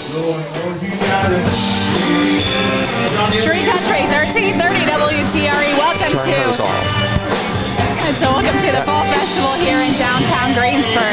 Shree Country, 1330 WTRE. Welcome to the Fall Festival here in downtown Greensburg.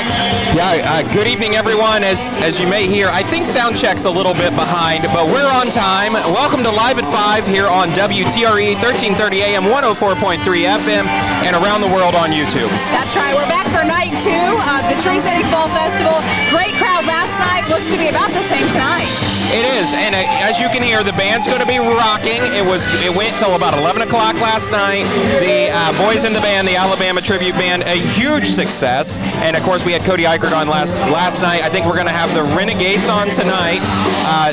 Yeah, good evening, everyone. As you may hear, I think sound check's a little bit behind, but we're on time. Welcome to Live at 5 here on WTRE, 1330 AM, 104.3 FM, and around the world on YouTube. That's right. We're back for night 2 of the Tree City Fall Festival. Great crowd last night. Looks to be about the same tonight. It is, and as you can hear, the band's going to be rocking. It went till about 11 o'clock last night. The boys in the band, the Alabama Tribute Band, a huge success. And of course, we had Cody Eichert on last night. I think we're going to have the Renegades on tonight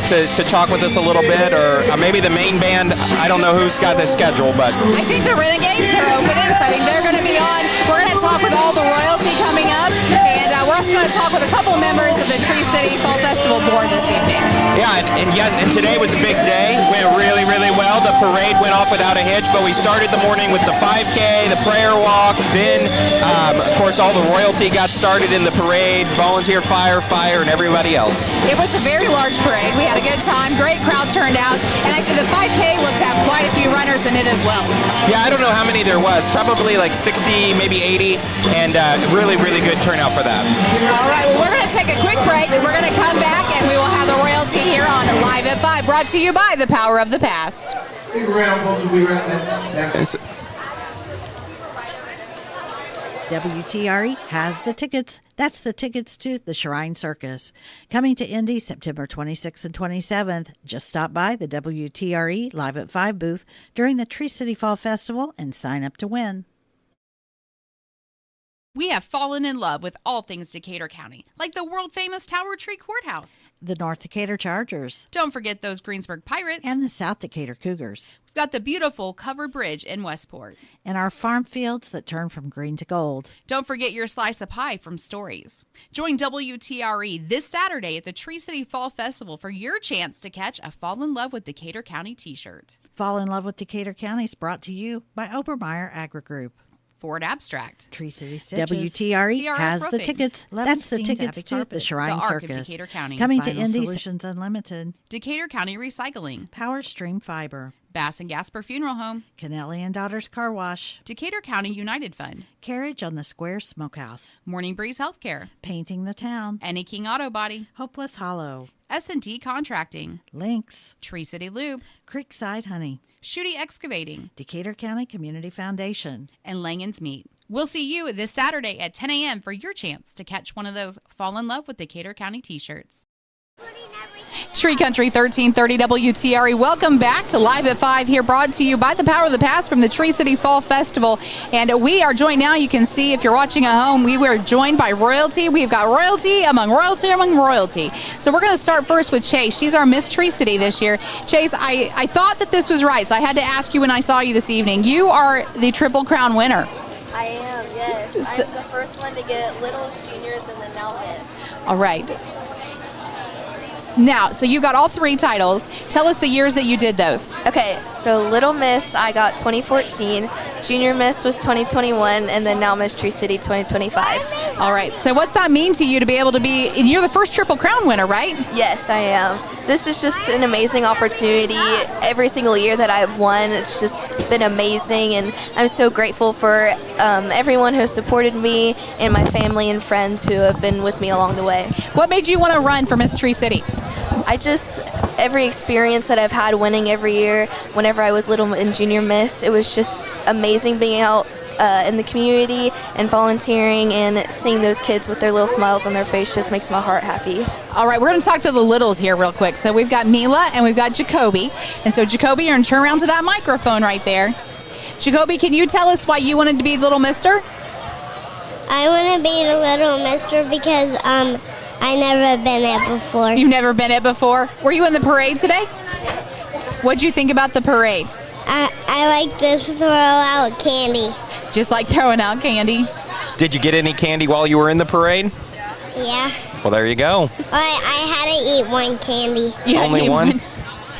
to talk with us a little bit, or maybe the main band. I don't know who's got the schedule, but I think the Renegades are opening, so I think they're going to be on. We're going to talk with all the royalty coming up, and we're also going to talk with a couple members of the Tree City Fall Festival board this evening. Yeah, and today was a big day. Went really, really well. The parade went off without a hitch, but we started the morning with the 5K, the prayer walk. Then, of course, all the royalty got started in the parade, volunteer fire, and everybody else. It was a very large parade. We had a good time. Great crowd turned out. And the 5K looked to have quite a few runners in it as well. Yeah, I don't know how many there was. Probably like 60, maybe 80, and really, really good turnout for that. All right, well, we're going to take a quick break. We're going to come back, and we will have the royalty here on Live at 5, brought to you by the Power of the Past. WTRE has the tickets. That's the tickets to the Shrine Circus. Coming to Indy September 26th and 27th. Just stop by the WTRE Live at 5 booth during the Tree City Fall Festival and sign up to win. We have fallen in love with all things Decatur County, like the world-famous Tower Tree Courthouse. The North Decatur Chargers. Don't forget those Greensburg Pirates. And the South Decatur Cougars. We've got the beautiful covered bridge in Westport. And our farm fields that turn from green to gold. Don't forget your slice of pie from Stories. Join WTRE this Saturday at the Tree City Fall Festival for your chance to catch a Fall in Love with Decatur County t-shirt. Fall in Love with Decatur County is brought to you by Obermeyer Agri Group. Ford Abstract. Tree City Stitches. WTRE has the tickets. That's the tickets to the Shrine Circus. Coming to Indy Solutions Unlimited. Decatur County Recycling. Power Stream Fiber. Bass and Gasper Funeral Home. Kennelly and Daughters Car Wash. Decatur County United Fund. Carriage on the Square Smokehouse. Morning Breeze Healthcare. Painting the Town. Any King Auto Body. Hopeless Hollow. S&T Contracting. Lynx. Tree City Lube. Creekside Honey. Shooty Excavating. Decatur County Community Foundation. And Langen's Meat. We'll see you this Saturday at 10 a.m. for your chance to catch one of those Fall in Love with Decatur County t-shirts. Shree Country 1330 WTRE. Welcome back to Live at 5 here, brought to you by the Power of the Past from the Tree City Fall Festival. And we are joined now, you can see if you're watching at home, we were joined by royalty. We've got royalty among royalty among royalty. So we're going to start first with Chase. She's our Miss Tree City this year. Chase, I thought that this was right, so I had to ask you when I saw you this evening. You are the Triple Crown winner. I am, yes. I'm the first one to get Littles, Juniors, and then now Miss. All right. Now, so you got all 3 titles. Tell us the years that you did those. Okay, so Little Miss, I got 2014. Junior Miss was 2021, and then now Miss Tree City 2025. All right, so what's that mean to you to be able to be, you're the first Triple Crown winner, right? Yes, I am. This is just an amazing opportunity. Every single year that I've won, it's just been amazing, and I'm so grateful for everyone who supported me and my family and friends who have been with me along the way. What made you want to run for Miss Tree City? Every experience that I've had winning every year, whenever I was little in Junior Miss, it was just amazing being out in the community and volunteering and seeing those kids with their little smiles on their face just makes my heart happy. All right, we're going to talk to the littles here real quick. So we've got Mila and we've got Jacoby. And so Jacoby, you're going to turn around to that microphone right there. Jacoby, can you tell us why you wanted to be Little Mister? I want to be the Little Mister because I never been it before. You've never been it before? Were you in the parade today? What'd you think about the parade? I like to throw out candy. Just like throwing out candy? Did you get any candy while you were in the parade? Yeah. Well, there you go. I had to eat one candy. Only one?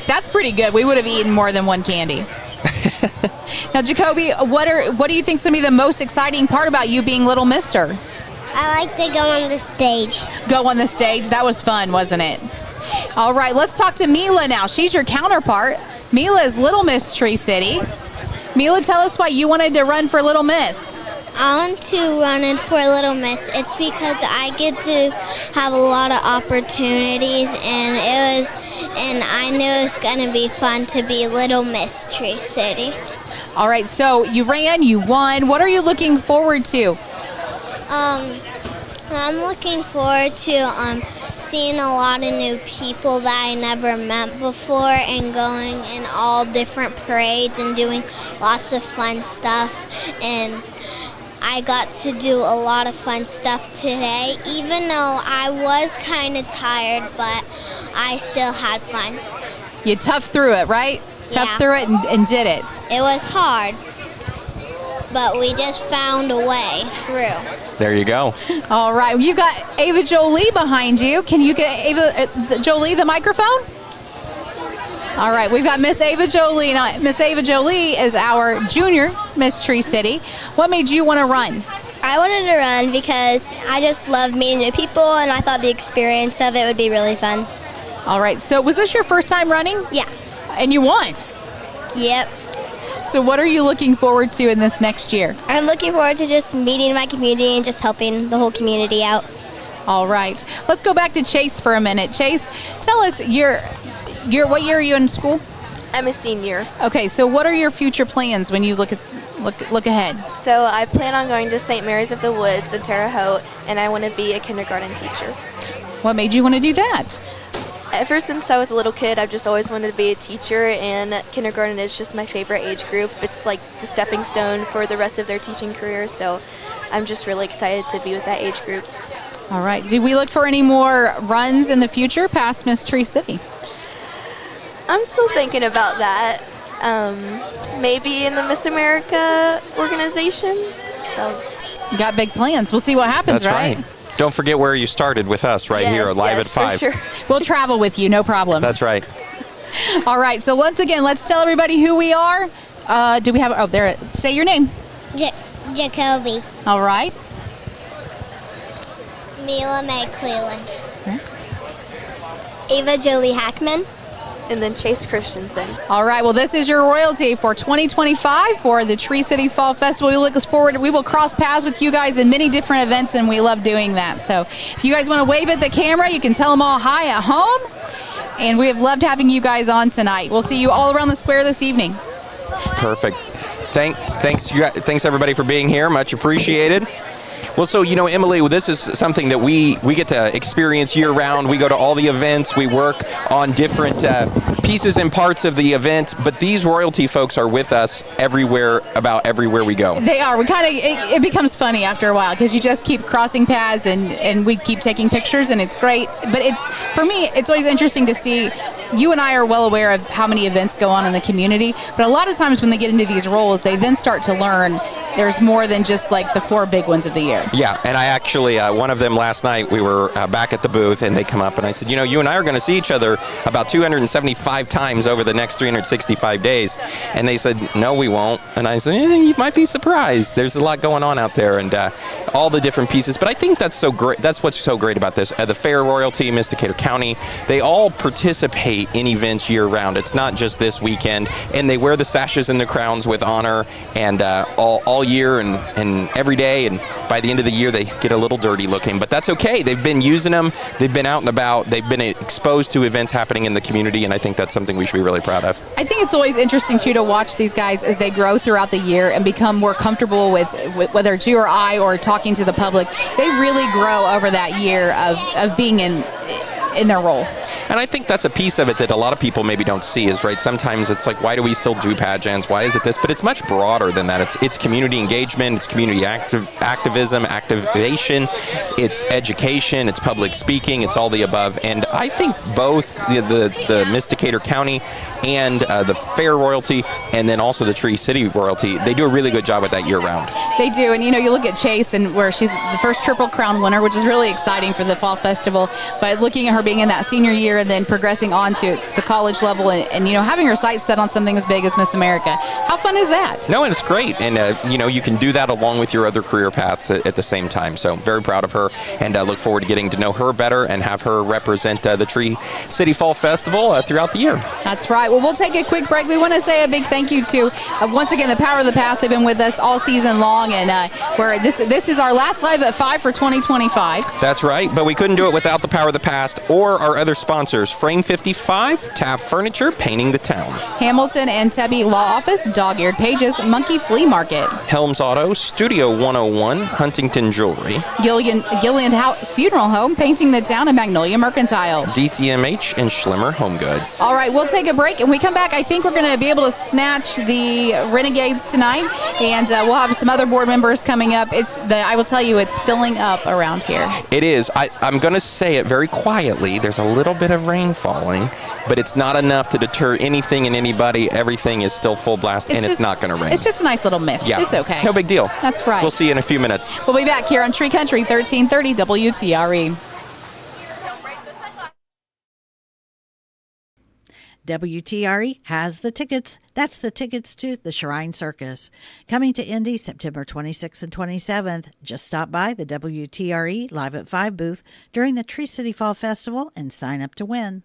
That's pretty good. We would have eaten more than one candy. Now, Jacoby, what do you think is going to be the most exciting part about you being Little Mister? I like to go on the stage. Go on the stage? That was fun, wasn't it? All right, let's talk to Mila now. She's your counterpart. Mila is Little Miss Tree City. Mila, tell us why you wanted to run for Little Miss. I want to run in for Little Miss. It's because I get to have a lot of opportunities, and I knew it was going to be fun to be Little Miss Tree City. All right, so you ran, you won. What are you looking forward to? I'm looking forward to seeing a lot of new people that I never met before, and going in all different parades and doing lots of fun stuff. And I got to do a lot of fun stuff today, even though I was kind of tired, but I still had fun. You toughed through it, right? Yeah. Toughed through it and did it. It was hard, but we just found a way through. There you go. All right, you've got Ava Jolie behind you. Can you get Ava Jolie the microphone? All right, we've got Miss Ava Jolie. Now, Miss Ava Jolie is our junior Miss Tree City. What made you want to run? I wanted to run because I just love meeting new people, and I thought the experience of it would be really fun. All right, so was this your first time running? Yeah. And you won. Yep. So what are you looking forward to in this next year? I'm looking forward to just meeting my community and just helping the whole community out. All right, let's go back to Chase for a minute. Chase, tell us what year are you in school? I'm a senior. Okay, so what are your future plans when you look ahead? So I plan on going to St. Mary's of the Woods in Terre Haute, and I want to be a kindergarten teacher. What made you want to do that? Ever since I was a little kid, I've just always wanted to be a teacher, and kindergarten is just my favorite age group. It's like the stepping stone for the rest of their teaching career, so I'm just really excited to be with that age group. All right, do we look for any more runs in the future past Miss Tree City? I'm still thinking about that. Maybe in the Miss America organization. So You got big plans. We'll see what happens, That's right. Don't forget where you started with us right here at Live at 5. Sure. We'll travel with you, no problems. That's right. All right, so once again, let's tell everybody who we are. Do we have, oh, there, say your name. Jacoby. All right. Mila Mae Cleland. Ava Jolie Hackman. And then Chase Christensen. All right, well, this is your royalty for 2025 for the Tree City Fall Festival. We look forward. We will cross paths with you guys in many different events, and we love doing that. So if you guys want to wave at the camera, you can tell them all hi at home. And we have loved having you guys on tonight. We'll see you all around the square this evening. Perfect. Thanks everybody for being here. Much appreciated. Well, so, Emily, this is something that we get to experience year-round. We go to all the events. We work on different pieces and parts of the event. But these royalty folks are with us everywhere we go. They are. We kind of, it becomes funny after a while because you just keep crossing paths and we keep taking pictures, and it's great. But for me, it's always interesting to see. You and I are well aware of how many events go on in the community, but a lot of times when they get into these roles, they then start to learn there's more than just like the 4 big ones of the year. Yeah, and I actually, one of them last night, we were back at the booth, and they come up, and I said, you and I are going to see each other about 275 times over the next 365 days. And they said, no, we won't. And I said, you might be surprised. There's a lot going on out there, and all the different pieces. But I think that's so great. That's what's so great about this. The Fair Royalty, Miss Decatur County, they all participate in events year-round. It's not just this weekend. And they wear the sashes and the crowns with honor, and all year and every day. And by the end of the year, they get a little dirty looking, but that's okay. They've been using them. They've been out and about. They've been exposed to events happening in the community, and I think that's something we should be really proud of. I think it's always interesting, too, to watch these guys as they grow throughout the year and become more comfortable with whether it's you or I or talking to the public. They really grow over that year of being in their role. And I think that's a piece of it that a lot of people maybe don't see is, right, sometimes it's like, why do we still do pageants? Why is it this? But it's much broader than that. It's community engagement, it's community activism, activation, it's education, it's public speaking, it's all the above. And I think both the Miss Decatur County and the Fair Royalty, and then also the Tree City Royalty, they do a really good job with that year-round. They do, and you look at Chase, and where she's the first Triple Crown winner, which is really exciting for the Fall Festival, but looking at her her being in that senior year and then progressing on to the college level and having her sights set on something as big as Miss America. How fun is that? No, and it's great. And, you can do that along with your other career paths at the same time. So very proud of her, and look forward to getting to know her better and have her represent the Tree City Fall Festival throughout the year. That's right. Well, we'll take a quick break. We want to say a big thank you to, once again, the Power of the Past. They've been with us all season long, and this is our last Live at 5 for 2025. That's right, but we couldn't do it without the Power of the Past or our other sponsors, Frame 55, Taft Furniture, Painting the Town, Hamilton and Tebby Law Office, Dog-Eared Pages, Monkey Flea Market, Helms Auto, Studio 101, Huntington Jewelry, Gillian Funeral Home, Painting the Town, and Magnolia Mercantile, DCMH, and Schlimmer Home Goods. All right, we'll take a break, and we come back. I think we're going to be able to snatch the Renegades tonight, and we'll have some other board members coming up. I will tell you, it's filling up around here. It is. I'm going to say it very quietly. There's a little bit of rain falling, but it's not enough to deter anything and anybody. Everything is still full blast, and it's not going to rain. It's just a nice little mist. Yeah. It's okay. No big deal. That's right. We'll see you in a few minutes. We'll be back here on Tree Country 1330 WTRE. WTRE has the tickets. That's the tickets to the Shrine Circus. Coming to Indy September 26th and 27th. Just stop by the WTRE Live at 5 booth during the Tree City Fall Festival and sign up to win.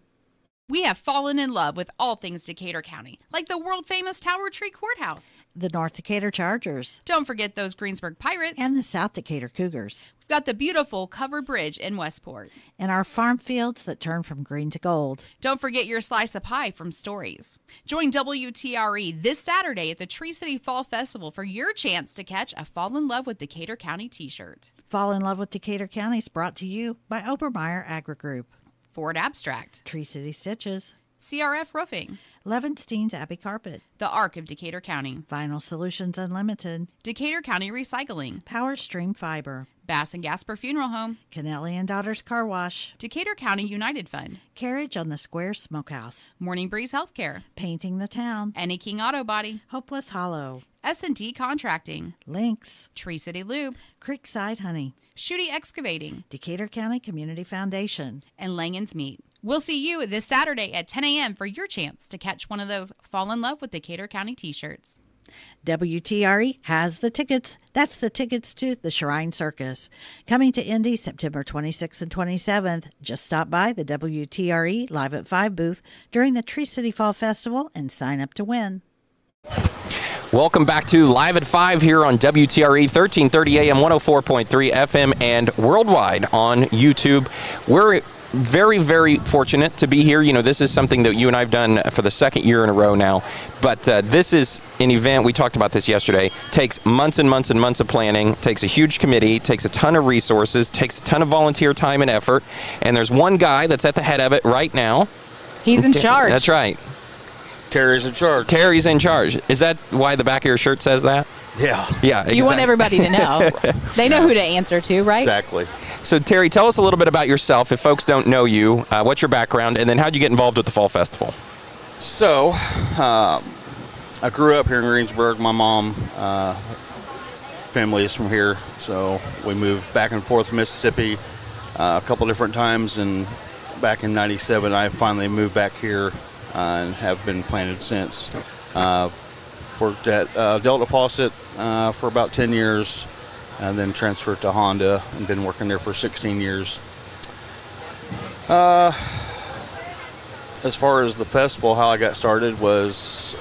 We have fallen in love with all things Decatur County, like the world-famous Tower Tree Courthouse. The North Decatur Chargers. Don't forget those Greensburg Pirates. And the South Decatur Cougars. We've got the beautiful covered bridge in Westport. And our farm fields that turn from green to gold. Don't forget your slice of pie from Stories. Join WTRE this Saturday at the Tree City Fall Festival for your chance to catch a Fall in Love with Decatur County t-shirt. Fall in Love with Decatur County is brought to you by Obermeyer Agri Group, Ford Abstract, Tree City Stitches, CRF Roofing, Levenstein's Abbey Carpet, The Arc of Decatur County, Vinyl Solutions Unlimited, Decatur County Recycling, Power Stream Fiber, Bass and Gasper Funeral Home, Kennelly and Daughters Car Wash, Decatur County United Fund, Carriage on the Square Smokehouse, Morning Breeze Healthcare, Painting the Town, Any King Auto Body, Hopeless Hollow, S&T Contracting, Lynx, Tree City Lube, Creekside Honey, Shooty Excavating, Decatur County Community Foundation, and Langen's Meat. We'll see you this Saturday at 10 a.m. for your chance to catch one of those Fall in Love with Decatur County t-shirts. WTRE has the tickets. That's the tickets to the Shrine Circus. Coming to Indy September 26th and 27th. Just stop by the WTRE Live at 5 booth during the Tree City Fall Festival and sign up to win. Welcome back to Live at 5 here on WTRE 1330 AM, 104.3 FM, and worldwide on YouTube. We're very, very fortunate to be here. You know, this is something that you and I have done for the second year in a row now. But this is an event, we talked about this yesterday, takes months and months and months of planning, takes a huge committee, takes a ton of resources, takes a ton of volunteer time and effort. And there's one guy that's at the head of it right now. He's in charge. That's right. Terry's in charge. Terry's in charge. Is that why the back of your shirt says that? Yeah. Yeah, exactly. You want everybody to know. They know who to answer to, right? Exactly. So, Terry, tell us a little bit about yourself. If folks don't know you, what's your background, and then how'd you get involved with the Fall Festival? So, I grew up here in Greensburg. My mom, family is from here, so we moved back and forth to Mississippi a couple different times, and back in '97, I finally moved back here and have been planted since. Worked at Delta Faucet for about 10 years, and then transferred to Honda and been working there for 16 years. As far as the festival, how I got started was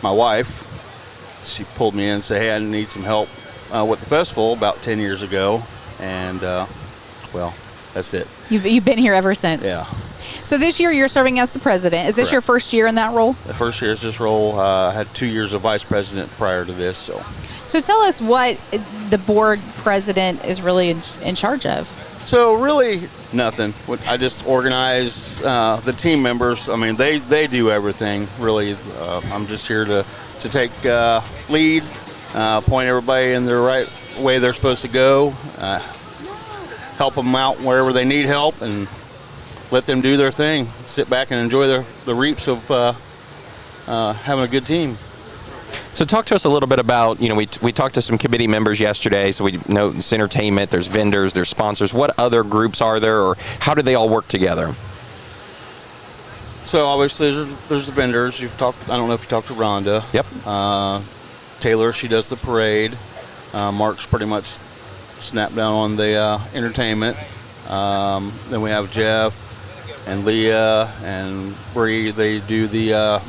my wife. She pulled me in and said, hey, I need some help with the festival about 10 years ago, and well, that's it. You've been here ever since. Yeah. So this year you're serving as the president. Is this Correct. your first year in that role? The first year is this role. I had 2 years of vice president prior to this. So tell us what the board president is really in charge of. So really nothing. I just organize the team members. I mean, they do everything, really. I'm just here to take lead, point everybody in the right way they're supposed to go, help them out wherever they need help, and let them do their thing. Sit back and enjoy the reaps of having a good team. So talk to us a little bit about, we talked to some committee members yesterday, so we know it's entertainment, there's vendors, there's sponsors. What other groups are there, or how do they all work together? So obviously there's the vendors. I don't know if you talked to Rhonda. Yep. Taylor, she does the parade. Mark's pretty much snapped down on the entertainment. Then we have Jeff and Leah and Bree. They do the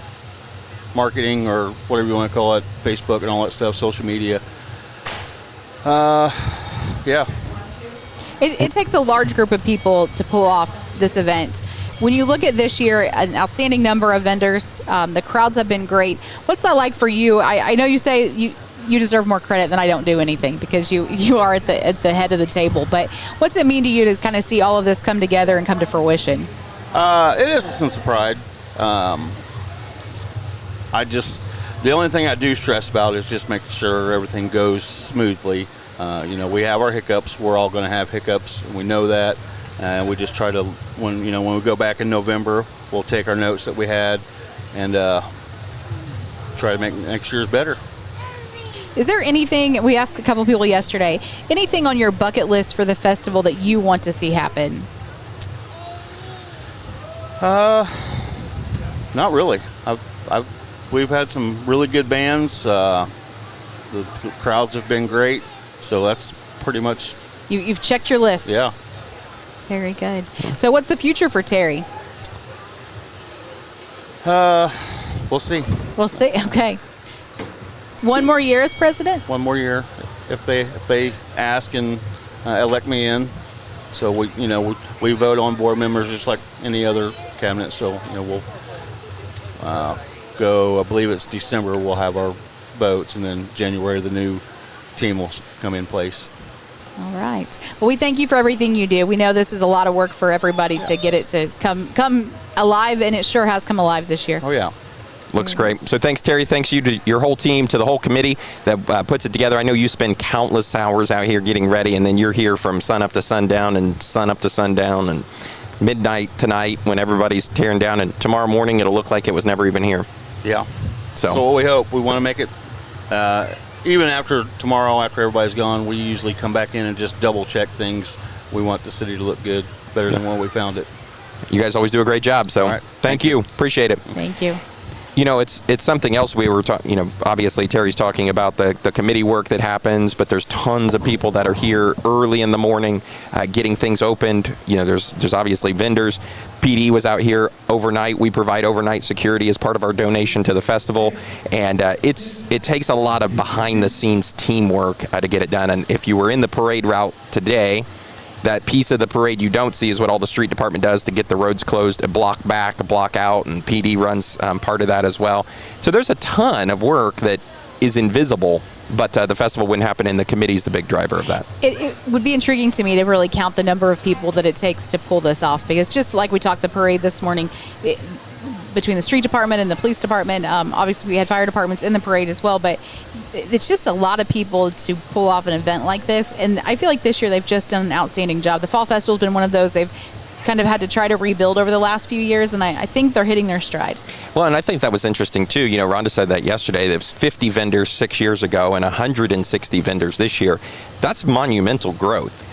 marketing, or whatever you want to call it, Facebook and all that stuff, social media. Yeah. It takes a large group of people to pull off this event. When you look at this year, an outstanding number of vendors, the crowds have been great. What's that like for you? I know you say you deserve more credit than I don't do anything, because you are at the head of the table. But what's it mean to you to kind of see all of this come together and come to fruition? It is a sense of pride. The only thing I do stress about is just making sure everything goes smoothly. We have our hiccups. We're all going to have hiccups. We know that. And we just try to, when we go back in November, we'll take our notes that we had and try to make next year's better. Is there anything, we asked a couple people yesterday, anything on your bucket list for the festival that you want to see happen? Not really. We've had some really good bands. The crowds have been great. So that's pretty much... You've checked your list. Yeah. Very good. So what's the future for Terry? We'll see. We'll see. Okay. One more year as president? One more year, if they ask and elect me in. So we vote on board members just like any other cabinet. So we'll go. I believe it's December. We'll have our votes, and then January the new team will come in place. All right. Well, we thank you for everything you do. We know this is a lot of work for everybody to get it to come alive, and it sure has come alive this year. Oh, yeah. Looks great. So thanks, Terry. Thanks you to your whole team, to the whole committee that puts it together. I know you spend countless hours out here getting ready, and then you're here from sun up to sundown and sun up to sundown and midnight tonight when everybody's tearing down, and tomorrow morning it'll look like it was never even here. Yeah. So what we hope, we want to make it, even after tomorrow, after everybody's gone, we usually come back in and just double check things. We want the city to look good, better than when we found it. You guys always do a great job, so right. Thank you. Appreciate it. Thank you. It's something else we were talking, obviously Terry's talking about the committee work that happens, but there's tons of people that are here early in the morning getting things opened. There's obviously vendors. PD was out here overnight. We provide overnight security as part of our donation to the festival, and it takes a lot of behind-the-scenes teamwork to get it done. And if you were in the parade route today, that piece of the parade you don't see is what all the street department does to get the roads closed, a block back, a block out, and PD runs part of that as well. So there's a ton of work that is invisible, but the festival wouldn't happen, and the committee's the big driver of that. It would be intriguing to me to really count the number of people that it takes to pull this off, because just like we talked the parade this morning, between the street department and the police department, obviously we had fire departments in the parade as well, but it's just a lot of people to pull off an event like this, and I feel like this year they've just done an outstanding job. The Fall Festival's been one of those they've kind of had to try to rebuild over the last few years, and I think they're hitting their stride. Well, and I think that was interesting too. Rhonda said that yesterday. There was 50 vendors 6 years ago and 160 vendors this year. That's monumental growth.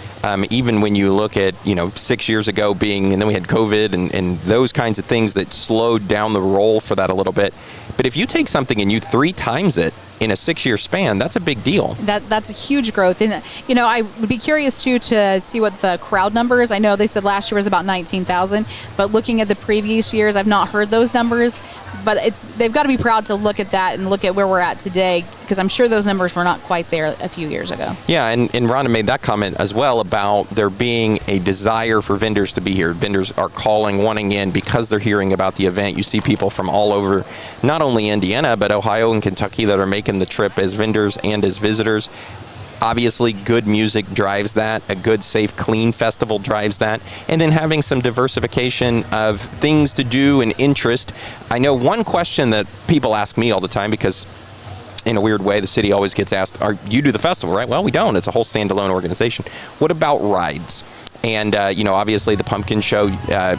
Even when you look at, 6 years ago and then we had COVID and those kinds of things that slowed down the roll for that a little bit. But if you take something and you 3 times it in a 6-year span, that's a big deal. That's a huge growth. And, I would be curious, too, to see what the crowd number is. I know they said last year was about 19,000, but looking at the previous years, I've not heard those numbers. But they've got to be proud to look at that and look at where we're at today, because I'm sure those numbers were not quite there a few years ago. Yeah, and Rhonda made that comment as well about there being a desire for vendors to be here. Vendors are calling, wanting in because they're hearing about the event. You see people from all over, not only Indiana, but Ohio and Kentucky that are making the trip as vendors and as visitors. Obviously, good music drives that. A good, safe, clean festival drives that. And then having some diversification of things to do and interest. I know one question that people ask me all the time, because in a weird way, the city always gets asked, you do the festival, right? Well, we don't. It's a whole standalone organization. What about rides? And, obviously the Pumpkin Show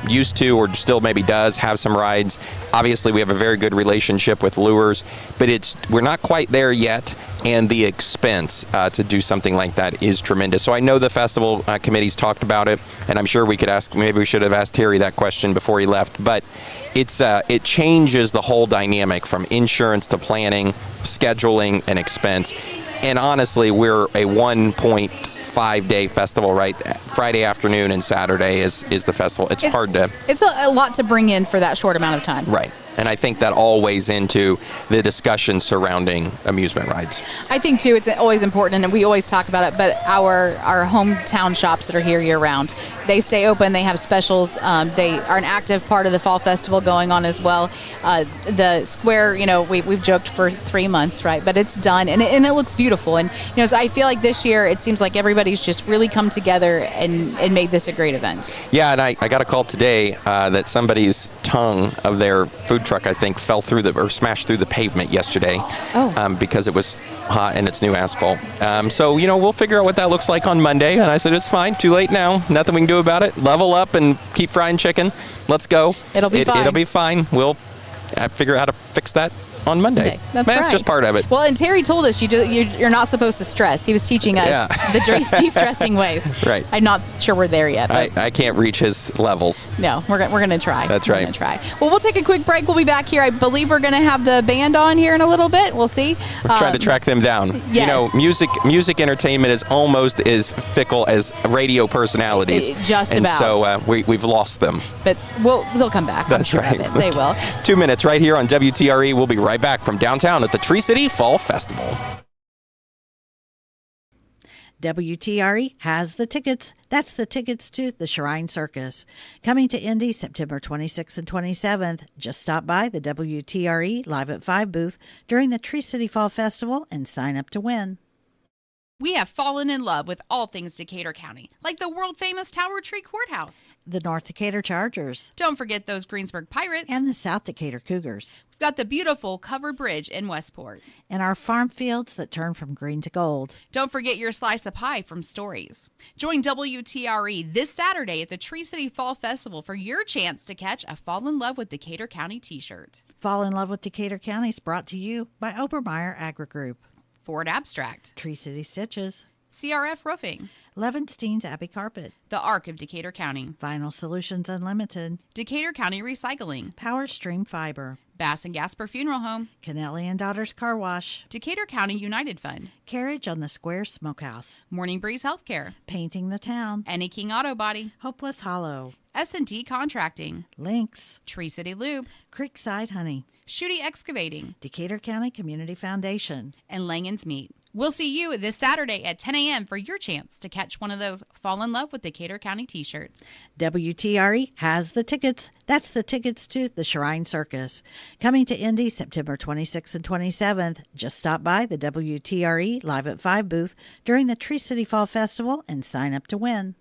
used to, or still maybe does, have some rides. Obviously, we have a very good relationship with Lures, but we're not quite there yet. And the expense to do something like that is tremendous. So I know the festival committee's talked about it, and I'm sure maybe we should have asked Terry that question before he left. But it changes the whole dynamic from insurance to planning, scheduling, and expense. And honestly, we're a 1.5-day festival, right? Friday afternoon and Saturday is the festival. It's hard to... It's a lot to bring in for that short amount of time. Right. And I think that all weighs into the discussion surrounding amusement rides. I think, too, it's always important, and we always talk about it, but our hometown shops that are here year-round, they stay open. They have specials. They are an active part of the Fall Festival going on as well. The square, we've joked for 3 months, right? But it's done, and it looks beautiful. And, so I feel like this year it seems like everybody's just really come together and made this a great event. Yeah, and I got a call today that somebody's tongue of their food truck, I think, fell through or smashed through the pavement yesterday because it was hot and it's new asphalt. So, we'll figure out what that looks like on Monday. And I said, it's fine. Too late now. Nothing we can do about it. Level up and keep frying chicken. Let's go. It'll be fine. It'll be fine. We'll figure out how to fix that on Monday. That's right. That's just part of it. Well, and Terry told us you're not supposed to stress. He was teaching us the de-stressing ways. Right. I'm not sure we're there yet. I can't reach his levels. No, we're going to try. That's we're right. Going to try. Well, we'll take a quick break. We'll be back here. I believe we're going to have the band on here in a little bit. We'll see. We're trying to track them down. Yes. Music entertainment is almost as fickle as radio personalities. Just about. And so we've lost them. But they'll come back. That's I'm sure right. Of it. They will. 2 minutes right here on WTRE. We'll be right back from downtown at the Tree City Fall Festival. WTRE has the tickets. That's the tickets to the Shrine Circus. Coming to Indy September 26th and 27th. Just stop by the WTRE Live at 5 booth during the Tree City Fall Festival and sign up to win. We have fallen in love with all things Decatur County, like the world-famous Tower Tree Courthouse. The North Decatur Chargers. Don't forget those Greensburg Pirates. And the South Decatur Cougars. We've got the beautiful covered bridge in Westport. And our farm fields that turn from green to gold. Don't forget your slice of pie from Stories. Join WTRE this Saturday at the Tree City Fall Festival for your chance to catch a Fall in Love with Decatur County t-shirt. Fall in Love with Decatur County is brought to you by Obermeyer Agri Group. Ford Abstract, Tree City Stitches, CRF Roofing, Levenstein's Abbey Carpet, The Arc of Decatur County, Vinyl Solutions Unlimited, Decatur County Recycling, Power Stream Fiber, Bass and Gasper Funeral Home, Kennelly and Daughters Car Wash, Decatur County United Fund, Carriage on the Square Smokehouse, Morning Breeze Healthcare, Painting the Town, Any King Auto Body, Hopeless Hollow, S&T Contracting, Lynx, Tree City Lube, Creekside Honey, Shooty Excavating, Decatur County Community Foundation, and Langen's Meat. We'll see you this Saturday at 10 a.m. for your chance to catch one of those Fall in Love with Decatur County t-shirts. WTRE has the tickets. That's the tickets to the Shrine Circus. Coming to Indy September 26th and 27th. Just stop by the WTRE Live at 5 booth during the Tree City Fall Festival and sign up to win.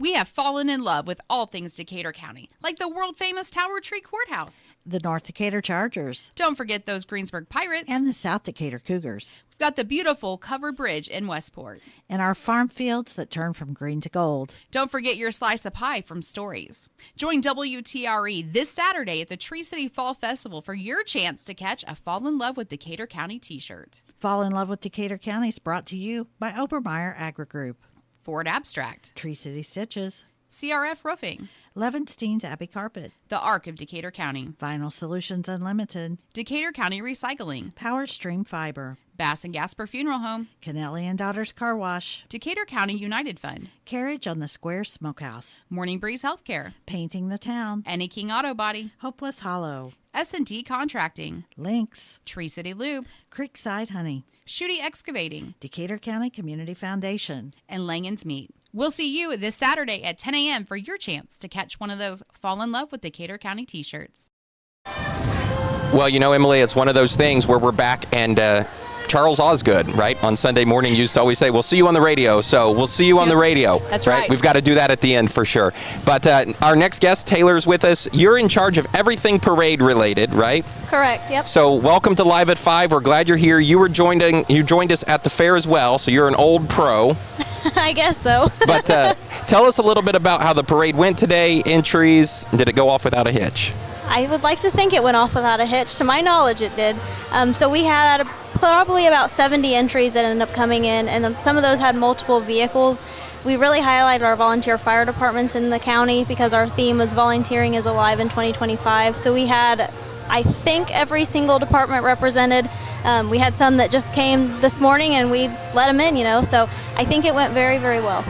We have fallen in love with all things Decatur County, like the world-famous Tower Tree Courthouse. The North Decatur Chargers. Don't forget those Greensburg Pirates. And the South Decatur Cougars. We've got the beautiful covered bridge in Westport. And our farm fields that turn from green to gold. Don't forget your slice of pie from Stories. Join WTRE this Saturday at the Tree City Fall Festival for your chance to catch a Fall in Love with Decatur County t-shirt. Fall in Love with Decatur County is brought to you by Obermeyer Agri Group. Ford Abstract, Tree City Stitches, CRF Roofing, Levenstein's Abbey Carpet, The Arc of Decatur County, Vinyl Solutions Unlimited, Decatur County Recycling, Power Stream Fiber, Bass and Gasper Funeral Home, Kennelly and Daughters Car Wash, Decatur County United Fund, Carriage on the Square Smokehouse, Morning Breeze Healthcare, Painting the Town, Any King Auto Body, Hopeless Hollow, S&T Contracting, Lynx, Tree City Lube, Creekside Honey, Shooty Excavating, Decatur County Community Foundation, and Langen's Meat. We'll see you this Saturday at 10 a.m. for your chance to catch one of those Fall in Love with Decatur County t-shirts. Well, Emily, it's one of those things where we're back and Charles Osgood, right, on Sunday morning used to always say, we'll see you on the radio. So we'll see you on the radio. That's right. We've got to do that at the end for sure. But our next guest, Taylor's with us. You're in charge of everything parade related, right? Correct, yep. So welcome to Live at 5. We're glad you're here. You joined us at the fair as well, so you're an old pro. I guess so. But Tell us a little bit about how the parade went today. Entries, did it go off without a hitch? I would like to think it went off without a hitch. To my knowledge, it did. So we had probably about 70 entries that ended up coming in, and some of those had multiple vehicles. We really highlighted our volunteer fire departments in the county because our theme was Volunteering is Alive in 2025. So we had, I think, every single department represented. We had some that just came this morning and we let them in, so I think it went very, very well.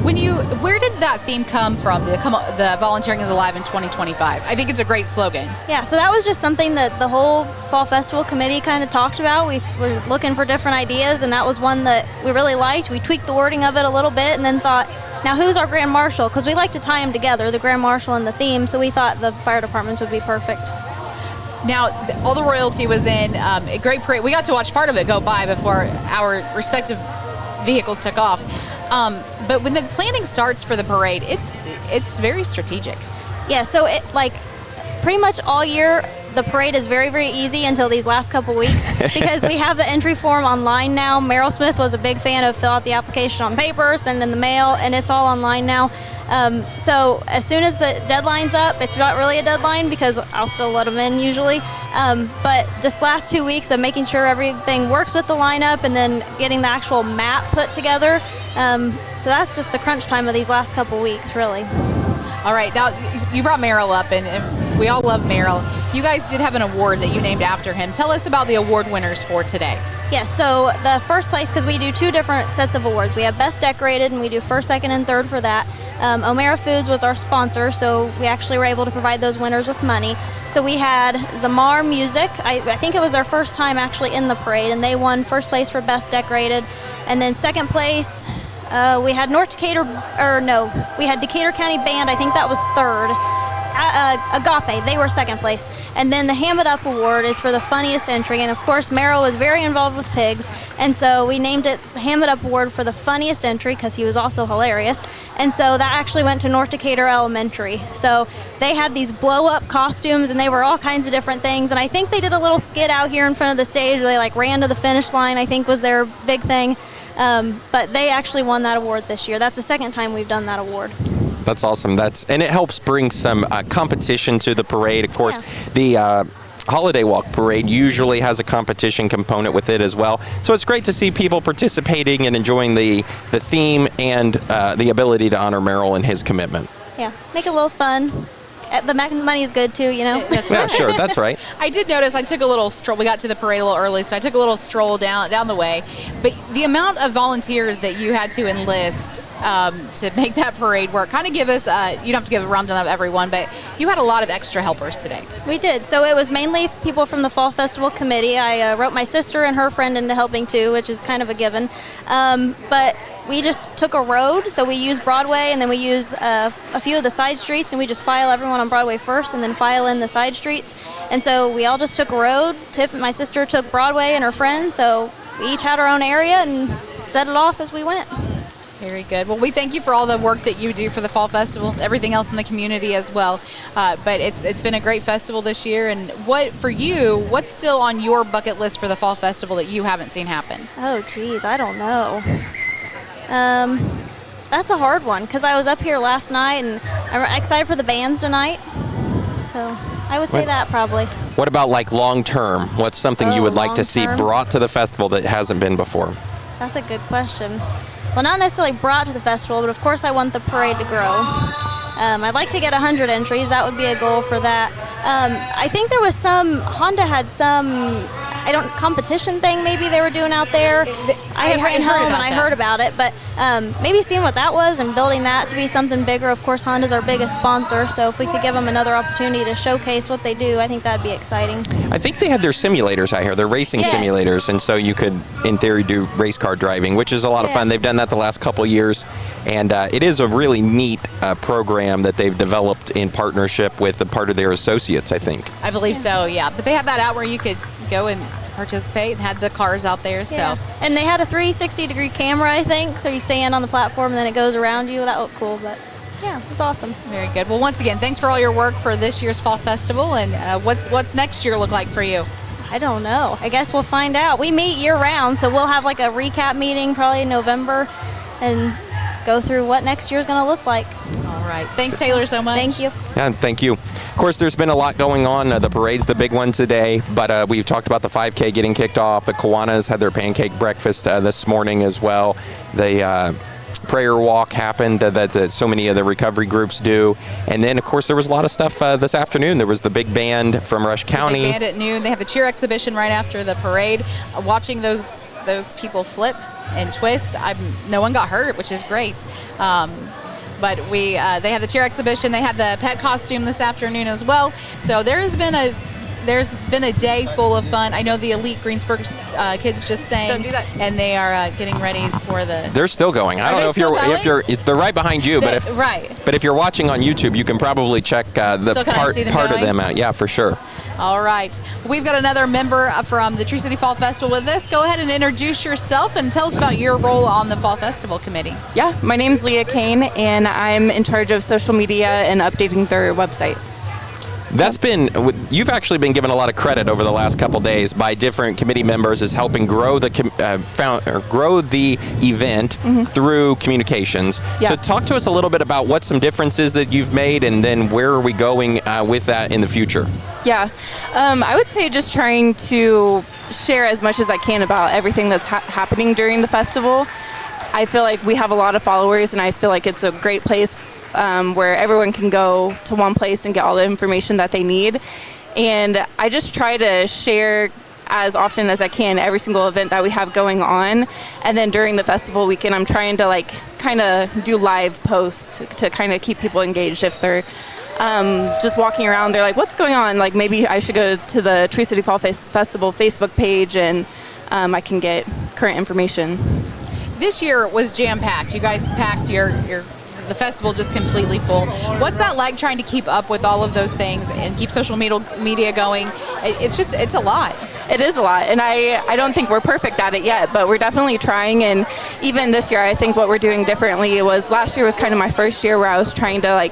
Where did that theme come from? The Volunteering is Alive in 2025. I think it's a great slogan. Yeah, so that was just something that the whole Fall Festival committee kind of talked about. We were looking for different ideas, and that was one that we really liked. We tweaked the wording of it a little bit and then thought, now who's our Grand Marshal? Because we like to tie them together, the Grand Marshal and the theme, so we thought the fire departments would be perfect. Now, all the royalty was in a great parade. We got to watch part of it go by before our respective vehicles took off. But when the planning starts for the parade, it's very strategic. Yeah, so pretty much all year, the parade is very, very easy until these last couple weeks because we have the entry form online now. Meryl Smith was a big fan of fill out the application on paper, send in the mail, and it's all online now. So as soon as the deadline's up, it's not really a deadline because I'll still let them in usually. But just last 2 weeks of making sure everything works with the lineup and then getting the actual map put together. So that's just the crunch time of these last couple weeks, really. All right, now you brought Merrill up, and we all love Merrill. You guys did have an award that you named after him. Tell us about the award winners for today. Yes, so the first place, because we do two different sets of awards. We have Best Decorated, and we do first, second, and third for that. O'Mara Foods was our sponsor, so we actually were able to provide those winners with money. So we had Zamar Music. I think it was their first time actually in the parade, and they won first place for Best Decorated. And then second place, we had we had Decatur County Band. I think that was third. Agape, they were second place. And then the Ham It Up Award is for the funniest entry. And of course, Merrill was very involved with pigs. And so we named it the Ham It Up Award for the funniest entry because he was also hilarious. And so that actually went to North Decatur Elementary. So they had these blow up costumes and they were all kinds of different things. And I think they did a little skit out here in front of the stage where they ran to the finish line, I think was their big thing. But they actually won that award this year. That's the second time we've done that award. That's awesome. And it helps bring some competition to the parade. Of course, the Holiday Walk Parade usually has a competition component with it as well. So it's great to see people participating and enjoying the theme and the ability to honor Merrill and his commitment. Yeah, make it a little fun. The money is good too, That's Yeah, right. sure, that's right. I did notice I took a little stroll. We got to the parade a little early, so I took a little stroll down the way. But the amount of volunteers that you had to enlist to make that parade work, kind of give us, you don't have to give a rundown of everyone, but you had a lot of extra helpers today. We did. So it was mainly people from the Fall Festival Committee. I wrote my sister and her friend into helping too, which is kind of a given. But we just took a road, so we used Broadway, and then we use a few of the side streets, and we just file everyone on Broadway first, and then file in the side streets. And so we all just took a road. My sister took Broadway and her friend, so we each had our own area and set it off as we went. Very good. Well, we thank you for all the work that you do for the Fall Festival, everything else in the community as well. But it's been a great festival this year. And what's still on your bucket list for the Fall Festival that you haven't seen happen? Oh, geez, I don't know. That's a hard one because I was up here last night and I'm excited for the bands tonight. So I would say that probably. What about long term? What's something you would like to see long-term? brought to the festival that hasn't been before? That's a good question. Well, not necessarily brought to the festival, but of course I want the parade to grow. I'd like to get 100 entries. That would be a goal for that. I think there was Honda had some competition thing maybe they were doing out there. I had ran home and I heard about it, but maybe seeing what that was and building that to be something bigger. Of course, Honda's our biggest sponsor, so if we could give them another opportunity to showcase what they do, I think that'd be exciting. I think they had their simulators out here, their racing simulators, and so you could, in theory, do race car driving, which is a lot of fun. They've done that the last couple years, and it is a really neat program that they've developed in partnership with a part of their associates, I think. I believe so, yeah. But they have that out where you could go and participate and had the cars out there. Yeah. So and they had a 360-degree camera, I think, so you stand on the platform and then it goes around you. That looked cool, but yeah, it was awesome. Very good. Well, once again, thanks for all your work for this year's Fall Festival. And what's next year look like for you? I don't know. I guess we'll find out. We meet year round, so we'll have a recap meeting probably in November, and go through what next year is going to look like. All right. Thanks, Taylor, so much. Thank you. Yeah, thank you. Of course, there's been a lot going on. The parade's the big one today, but we've talked about the 5K getting kicked off. The Kiwanis had their pancake breakfast this morning as well. The prayer walk happened that so many of the recovery groups do. And then, of course, there was a lot of stuff this afternoon. There was the big band from Rush County. The big band at noon. They have the cheer exhibition right after the parade. Watching those people flip and twist, no one got hurt, which is great. But they had the cheer exhibition. They had the pet costume this afternoon as well. So there's been a day full of fun. I know the Elite Greensburg kids just sang, and they are getting ready for the. They're still going. I don't know if they're right behind you, but if you're watching on YouTube, you can probably check the part of them out. Yeah, for sure. All right, we've got another member from the Tree City Fall Festival with us. Go ahead and introduce yourself and tell us about your role on the Fall Festival Committee. Yeah, my name's Leah Kane, and I'm in charge of social media and updating their website. You've actually been given a lot of credit over the last couple days by different committee members as helping grow the event through communications. Yeah. So talk to us a little bit about what some differences that you've made, and then where are we going with that in the future? Yeah, I would say just trying to share as much as I can about everything that's happening during the festival. I feel like we have a lot of followers, and I feel like it's a great place where everyone can go to one place and get all the information that they need. And I just try to share as often as I can every single event that we have going on. And then during the festival weekend, I'm trying to kind of do live posts to kind of keep people engaged. If they're just walking around, they're like, what's going on? Like, maybe I should go to the Tree City Fall Festival Facebook page, and I can get current information. This year was jam-packed. You guys packed the festival just completely full. What's that like, trying to keep up with all of those things and keep social media going? It's a lot. It is a lot, and I don't think we're perfect at it yet, but we're definitely trying. And even this year, I think what we're doing differently was last year was kind of my first year where I was trying to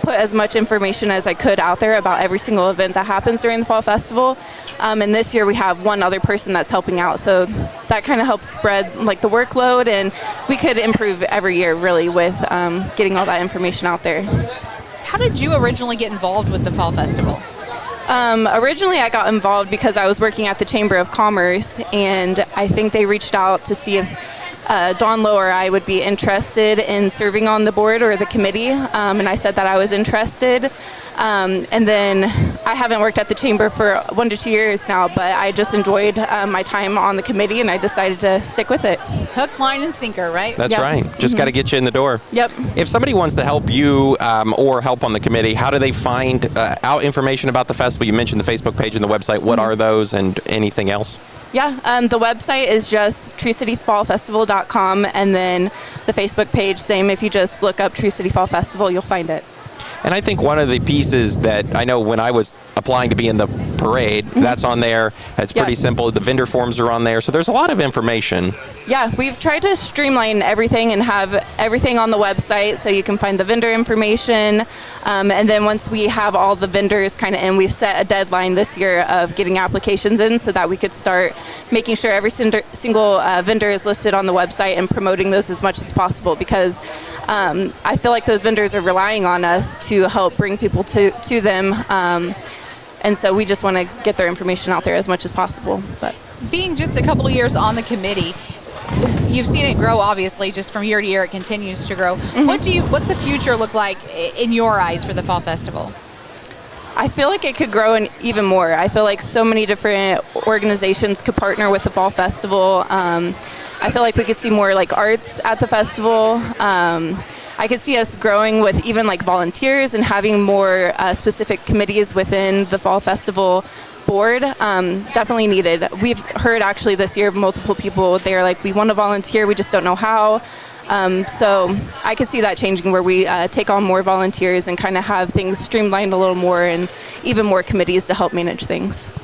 put as much information as I could out there about every single event that happens during the Fall Festival. And this year we have one other person that's helping out, so that kind of helps spread the workload, and we could improve every year really with getting all that information out there. How did you originally get involved with the Fall Festival? Originally I got involved because I was working at the Chamber of Commerce, and I think they reached out to see if Dawn Lowe or I would be interested in serving on the board or the committee, and I said that I was interested. And then I haven't worked at the chamber for 1 to 2 years now, but I just enjoyed my time on the committee, and I decided to stick with it. Hook, line, and sinker, right? That's right. Just got to get you in the door. Yep. If somebody wants to help you or help on the committee, how do they find out information about the festival? You mentioned the Facebook page and the website. What are those, and anything else? Yeah, the website is just treecityfallfestival.com, and then the Facebook page, same. If you just look up Tree City Fall Festival, you'll find it. And I think one of the pieces that I know when I was applying to be in the parade, that's on there. It's pretty simple. The vendor forms are on there. So there's a lot of information. Yeah, we've tried to streamline everything and have everything on the website so you can find the vendor information. And then once we have all the vendors kind of in, we've set a deadline this year of getting applications in so that we could start making sure every single vendor is listed on the website and promoting those as much as possible, because I feel like those vendors are relying on us to help bring people to them. And so we just want to get their information out there as much as possible. But being just a couple of years on the committee, you've seen it grow, obviously, just from year to year. It continues to grow. What's the future look like in your eyes for the Fall Festival? I feel like it could grow even more. I feel like so many different organizations could partner with the Fall Festival. I feel like we could see more arts at the festival. I could see us growing with even volunteers and having more specific committees within the Fall Festival board. Definitely needed. We've heard actually this year multiple people, they're like, we want to volunteer, we just don't know how. So I could see that changing, where we take on more volunteers and kind of have things streamlined a little more, and even more committees to help manage things.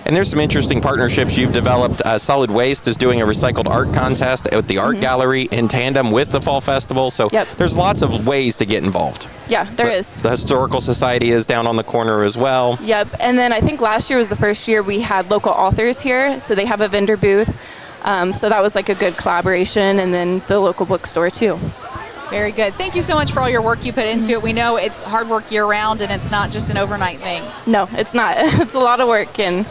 And there's some interesting partnerships you've developed. Solid Waste is doing a recycled art contest at the Art Gallery in tandem with the Fall Festival. So there's lots of ways to get involved. Yeah, there is. The Historical Society is down on the corner as well. Yep. And then I think last year was the first year we had local authors here. So they have a vendor booth. So that was a good collaboration. And then the local bookstore too. Very good. Thank you so much for all your work you put into it. We know it's hard work year-round, and it's not just an overnight thing. No, it's not. It's a lot of work, and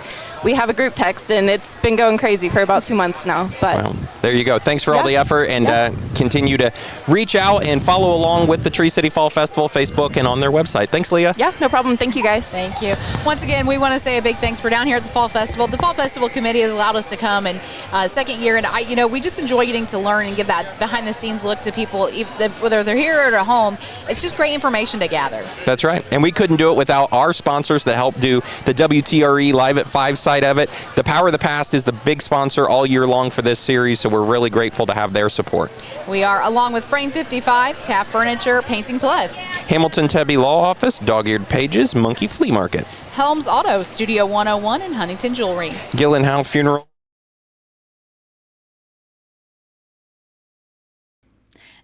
we have a group text, and it's been going crazy for about 2 months now. But Well, there you go. Thanks for all the effort, and continue to reach out and follow along with the Tree City Fall Festival Facebook and on their website. Thanks, Leah. yeah, no problem. Thank you, guys. Thank you. Once again, we want to say a big thanks. We're down here at the Fall Festival. The Fall Festival Committee has allowed us to come, and second year, and we just enjoy getting to learn and give that behind-the-scenes look to people, whether they're here or at home. It's just great information to gather. That's right. And we couldn't do it without our sponsors that help do the WTRE Live at 5 side of it. The Power of the Past is the big sponsor all year long for this series, so we're really grateful to have their support. We are, along with Frame 55, Taft Furniture, Painting Plus, Hamilton Tebby Law Office, Dog-Eared Pages, Monkey Flea Market, Helms Auto, Studio 101, and Huntington Jewelry. Gillenhow Funeral.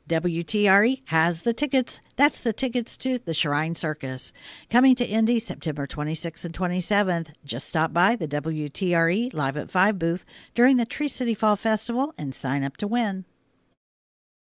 WTRE has the tickets. That's the tickets to the Shrine Circus. Coming to Indy September 26th and 27th. Just stop by the WTRE Live at 5 booth during the Tree City Fall Festival and sign up to win.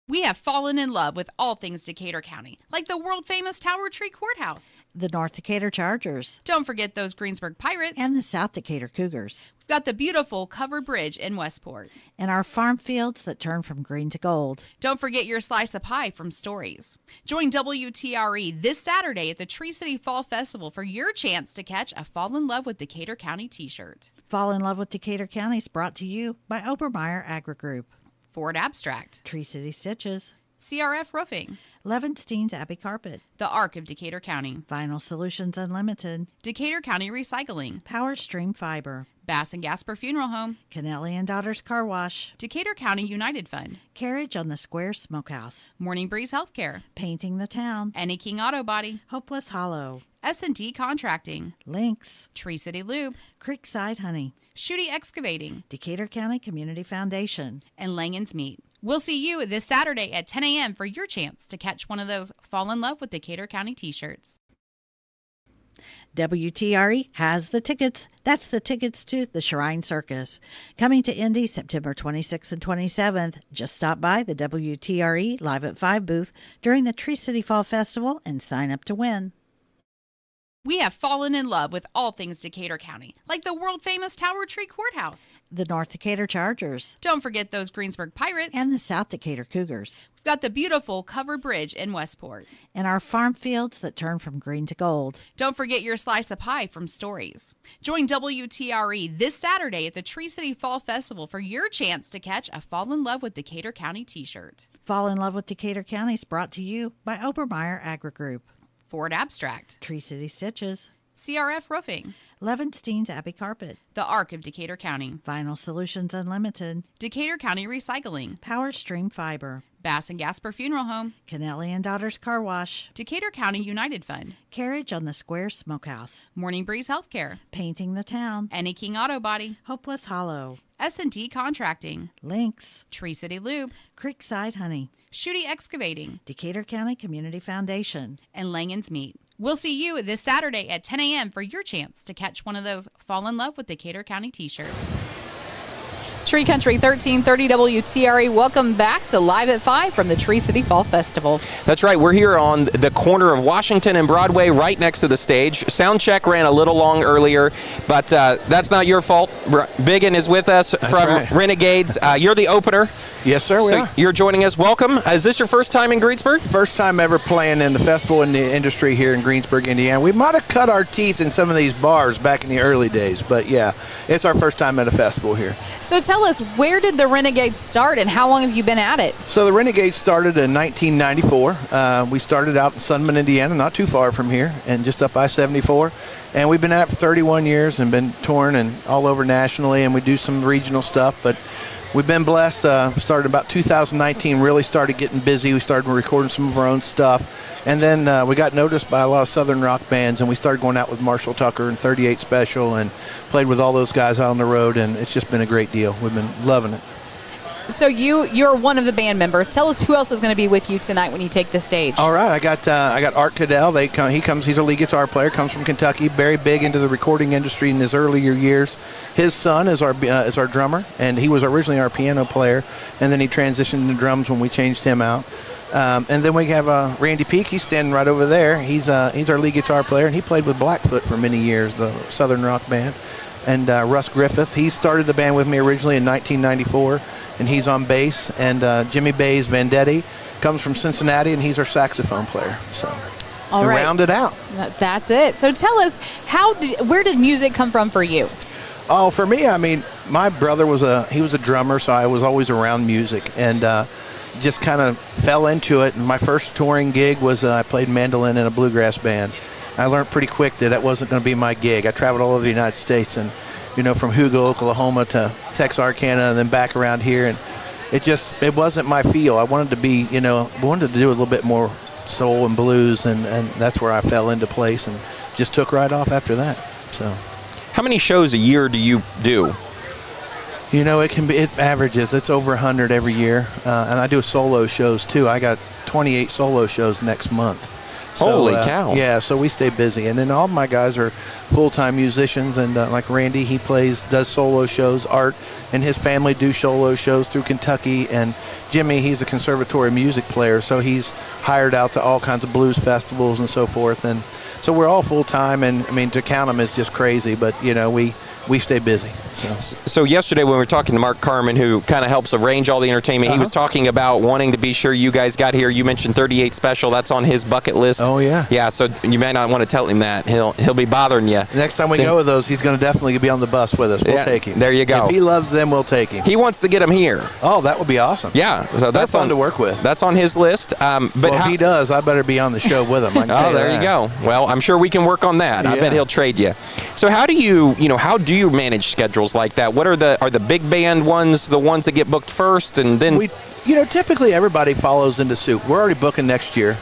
We have fallen in love with all things Decatur County, like the world-famous Tower Tree Courthouse. The North Decatur Chargers Don't forget those Greensburg Pirates. and the South Decatur Cougars. We've got the beautiful covered bridge in Westport. And our farm fields that turn from green to gold. Don't forget your slice of pie from Stories. Join WTRE this Saturday at the Tree City Fall Festival for your chance to catch a Fall in Love with Decatur County t-shirt. Fall in Love with Decatur County is brought to you by Obermeyer Agri Group, Ford Abstract, Tree City Stitches, CRF Roofing, Levenstein's Abbey Carpet, The Arc of Decatur County, Vinyl Solutions Unlimited, Decatur County Recycling, Power Stream Fiber, Bass and Gasper Funeral Home, Kennelly and Daughters Car Wash, Decatur County United Fund, Carriage on the Square Smokehouse, Morning Breeze Healthcare, Painting the Town, Any King Auto Body, Hopeless Hollow, S&T Contracting, Links, Tree City Lube, Creekside Honey, Shooty Excavating, Decatur County Community Foundation. and Langen's Meat. We'll see you this Saturday at 10 a.m. for your chance to catch one of those Fall in Love with Decatur County t-shirts. WTRE has the tickets. That's the tickets to the Shrine Circus. Coming to Indy September 26th and 27th. Just stop by the WTRE Live at 5 booth during the Tree City Fall Festival and sign up to win. We have fallen in love with all things Decatur County, like the world-famous Tower Tree Courthouse. The North Decatur Chargers Don't forget those Greensburg Pirates. and the South Decatur Cougars. We've got the beautiful covered bridge in Westport. And our farm fields that turn from green to gold. Don't forget your slice of pie from Stories. Join WTRE this Saturday at the Tree City Fall Festival for your chance to catch a Fall in Love with Decatur County t-shirt. Fall in Love with Decatur County is brought to you by Obermeyer Agri Group, Ford Abstract, Tree City Stitches, CRF Roofing, Levenstein's Abbey Carpet, The Arc of Decatur County, Vinyl Solutions Unlimited, Decatur County Recycling, Power Stream Fiber, Bass and Gasper Funeral Home, Kennelly and Daughters Car Wash, Decatur County United Fund, Carriage on the Square Smokehouse, Morning Breeze Healthcare, Painting the Town, Any King Auto Body, Hopeless Hollow, S&T Contracting, Links, Tree City Lube, Creekside Honey, Shooty Excavating, Decatur County Community Foundation. and Langen's Meat. We'll see you this Saturday at 10 a.m. for your chance to catch one of those Fall in Love with Decatur County t-shirts. Tree Country 1330 WTRE. Welcome back to Live at 5 from the Tree City Fall Festival. That's right. We're here on the corner of Washington and Broadway, right next to the stage. Sound check ran a little long earlier, but that's not your fault. Biggin is with us from right. Renegades. You're the opener. Yes, sir. So you're joining us. Welcome. Is this your first time in Greensburg? First time ever playing in the festival in the industry here in Greensburg, Indiana. We might have cut our teeth in some of these bars back in the early days, but yeah, it's our first time at a festival here. So tell us, where did the Renegades start and how long have you been at it? So the Renegades started in 1994. We started out in Sunman, Indiana, not too far from here, and just up I-74. And we've been at it for 31 years and been touring and all over nationally, and we do some regional stuff, but we've been blessed. Started about 2019, really started getting busy. We started recording some of our own stuff. And then we got noticed by a lot of Southern rock bands, and we started going out with Marshall Tucker and 38 Special and played with all those guys out on the road, and it's just been a great deal. We've been loving it. So you're one of the band members. Tell us who else is going to be with you tonight when you take the stage. All right, I got Art Cadell. He's a lead guitar player, comes from Kentucky, very big into the recording industry in his earlier years. His son is our drummer, and he was originally our piano player, and then he transitioned to drums when we changed him out. And then we have Randy Peak. He's standing right over there. He's our lead guitar player, and he played with Blackfoot for many years, the Southern rock band. And Russ Griffith, he started the band with me originally in 1994, and he's on bass. And Jimmy Bays Vendetti comes from Cincinnati, and he's our saxophone player. So All right. round it out. That's it. So tell us, where did music come from for you? Oh, for me, I mean, my brother was a drummer, so I was always around music, and just kind of fell into it. And my first touring gig was I played mandolin in a bluegrass band. I learned pretty quick that wasn't going to be my gig. I traveled all over the United States, and from Hugo, Oklahoma to Texarkana, and then back around here, and it wasn't my feel. I wanted to be, wanted to do a little bit more soul and blues, and that's where I fell into place and just took right off after that. So. How many shows a year do you do? It averages. It's over 100 every year. And I do solo shows too. I got 28 solo shows next month. So, Holy cow. Yeah, so we stay busy. And then all my guys are full-time musicians. And like Randy, he does solo shows. Art and his family do solo shows through Kentucky. And Jimmy, he's a conservatory music player. So he's hired out to all kinds of blues festivals and so forth. And so we're all full-time. And, to count them is just crazy. But, we stay busy. So yesterday when we were talking to Mark Carmen, who kind of helps arrange all the entertainment, he was talking about wanting to be sure you guys got here. You mentioned 38 Special. That's on his bucket list. Oh, yeah. Yeah, so you may not want to tell him that. He'll be bothering you. Next time we go with those, he's going to definitely be on the bus with us. We'll take him. There you go. If he loves them, we'll take him. He wants to get them here. Oh, that would be awesome. Yeah. So that's fun to work with. That's on his list. But if he does, I better be on the show with him. There you go. Well, I'm sure we can work on that. I bet he'll trade you. So how do you manage schedules like that? What are the big band ones, the ones that get booked first, and then typically everybody follows into suit. We're already booking next year.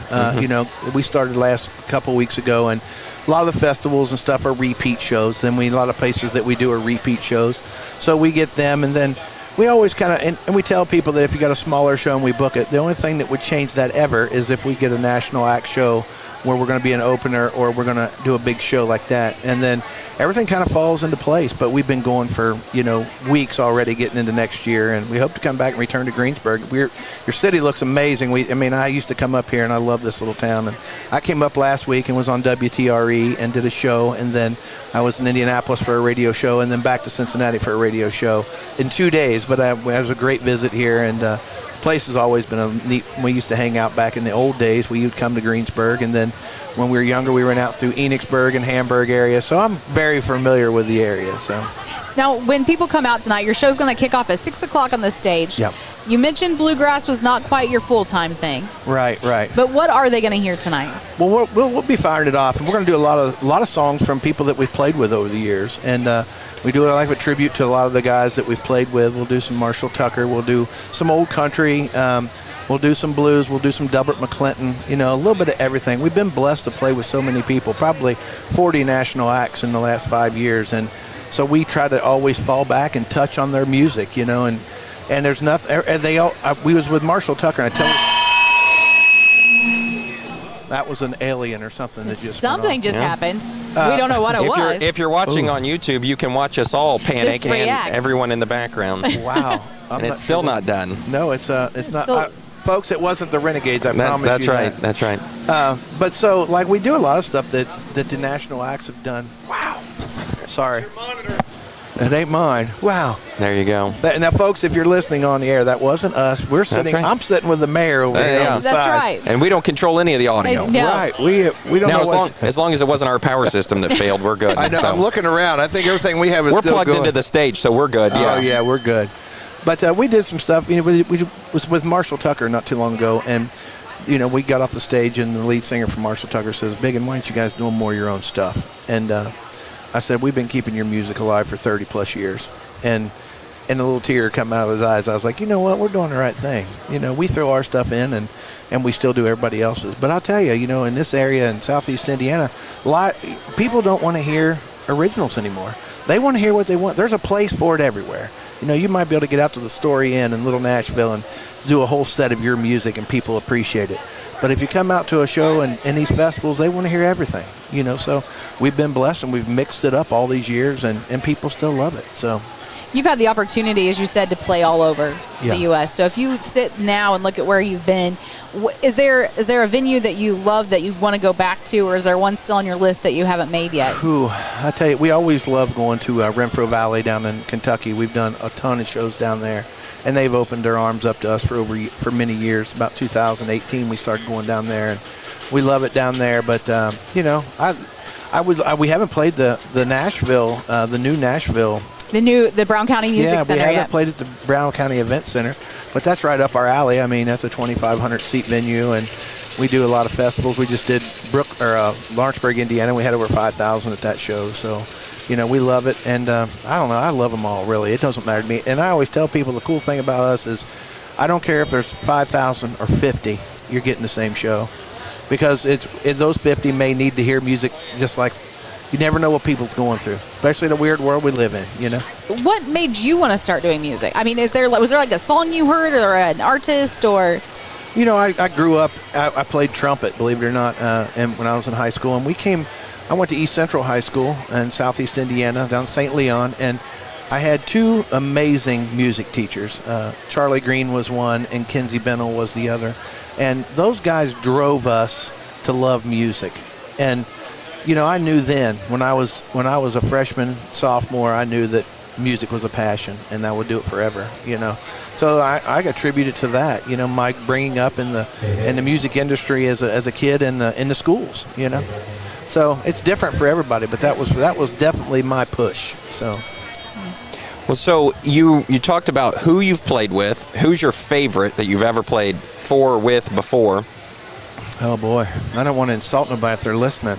We started last couple weeks ago, and a lot of the festivals and stuff are repeat shows. Then a lot of places that we do are repeat shows. So we get them, and then we always kind of, and we tell people that if you got a smaller show and we book it, the only thing that would change that ever is if we get a national act show where we're going to be an opener or we're going to do a big show like that. And then everything kind of falls into place. But we've been going for, weeks already getting into next year. And we hope to come back and return to Greensburg. Your city looks amazing. I used to come up here, and I love this little town. And I came up last week and was on WTRE and did a show. And then I was in Indianapolis for a radio show, and then back to Cincinnati for a radio show in 2 days. But it was a great visit here. And place has always been a neat. We used to hang out back in the old days. We would come to Greensburg, and then when we were younger, we went out through Enochsburg and Hamburg area. So I'm very familiar with the area. So now, when people come out tonight, your show's going to kick off at 6 o'clock on the stage. Yep. You mentioned bluegrass was not quite your full-time thing. Right. But what are they going to hear tonight? Well, we'll be firing it off, and we're going to do a lot of songs from people that we've played with over the years, and we do a tribute to a lot of the guys that we've played with. We'll do some Marshall Tucker. We'll do some old country. We'll do some blues. We'll do some Delbert McClinton. A little bit of everything. We've been blessed to play with so many people, probably 40 national acts in the last 5 years, and so we try to always fall back and touch on their music, and there's nothing. We was with Marshall Tucker, and I tell you, that was an alien or something that just something just happened. We don't know what it was. If you're watching on YouTube, you can watch us all panic and everyone in the background. Wow. And it's still not done. No, it's not. Folks, it wasn't the Renegades, I promise you that. That's right. But so, we do a lot of stuff that the national acts have done. Wow. Sorry. It ain't mine. Wow. There you go. Now, folks, if you're listening on the air, that wasn't us. We're sitting. Right. I'm sitting with the mayor over here on the side. That's right. And we don't control any of the audio. No. Right. We don't know. As long as it wasn't our power system that failed, we're good. I know. So. I'm looking around. I think everything we have is we're still plugged going. into the stage, so we're good. Yeah. Oh yeah, we're good. But we did some stuff. We was with Marshall Tucker not too long ago, and we got off the stage, and the lead singer from Marshall Tucker says, "Biggin, why don't you guys do more of your own stuff?" And I said, "We've been keeping your music alive for 30 plus years," and a little tear come out of his eyes. I was like, "You know what? We're doing the right thing. We throw our stuff in, and we still do everybody else's. But I'll tell you, in this area in Southeast Indiana, people don't want to hear originals anymore. They want to hear what they want. There's a place for it everywhere." You might be able to get out to the Story Inn in Little Nashville and do a whole set of your music, and people appreciate it. But if you come out to a show and these festivals, they want to hear everything. So we've been blessed, and we've mixed it up all these years, and people still love it. So You've had the opportunity, as you said, to play all over Yeah. the U.S. So if you sit now and look at where you've been, is there a venue that you love that you want to go back to, or is there one still on your list that you haven't made yet? Ooh, I tell you, we always love going to Renfro Valley down in Kentucky. We've done a ton of shows down there, and they've opened their arms up to us for many years. About 2018, we started going down there, and we love it down there. But we haven't played the Nashville, the new Nashville. The Brown County Music Center. Yeah, we haven't yet. played at the Brown County Event Center, but that's right up our alley. I mean, that's a 2,500 seat venue, and we do a lot of festivals. We just did Lawrenceburg, Indiana. We had over 5,000 at that show. So, we love it, and I don't know. I love them all, really. It doesn't matter to me. And I always tell people the cool thing about us is I don't care if there's 5,000 or 50. You're getting the same show, because those 50 may need to hear music just like. You never know what people's going through, especially the weird world we live in, What made you want to start doing music? I mean, was there like a song you heard, or an artist, or? I grew up, I played trumpet, believe it or not, and when I was in high school. And I went to East Central High School in Southeast Indiana, down St. Leon, and I had two amazing music teachers. Charlie Green was one, and Kinsey Bennell was the other. And those guys drove us to love music. And I knew then, when I was a freshman, sophomore, I knew that music was a passion, and I would do it forever. So I attribute it to that. My bringing up in the music industry as a kid in the schools. So it's different for everybody, but that was definitely my push. So. Well, so you talked about who you've played with. Who's your favorite that you've ever played for, with, before? Oh boy, I don't want to insult nobody if they're listening.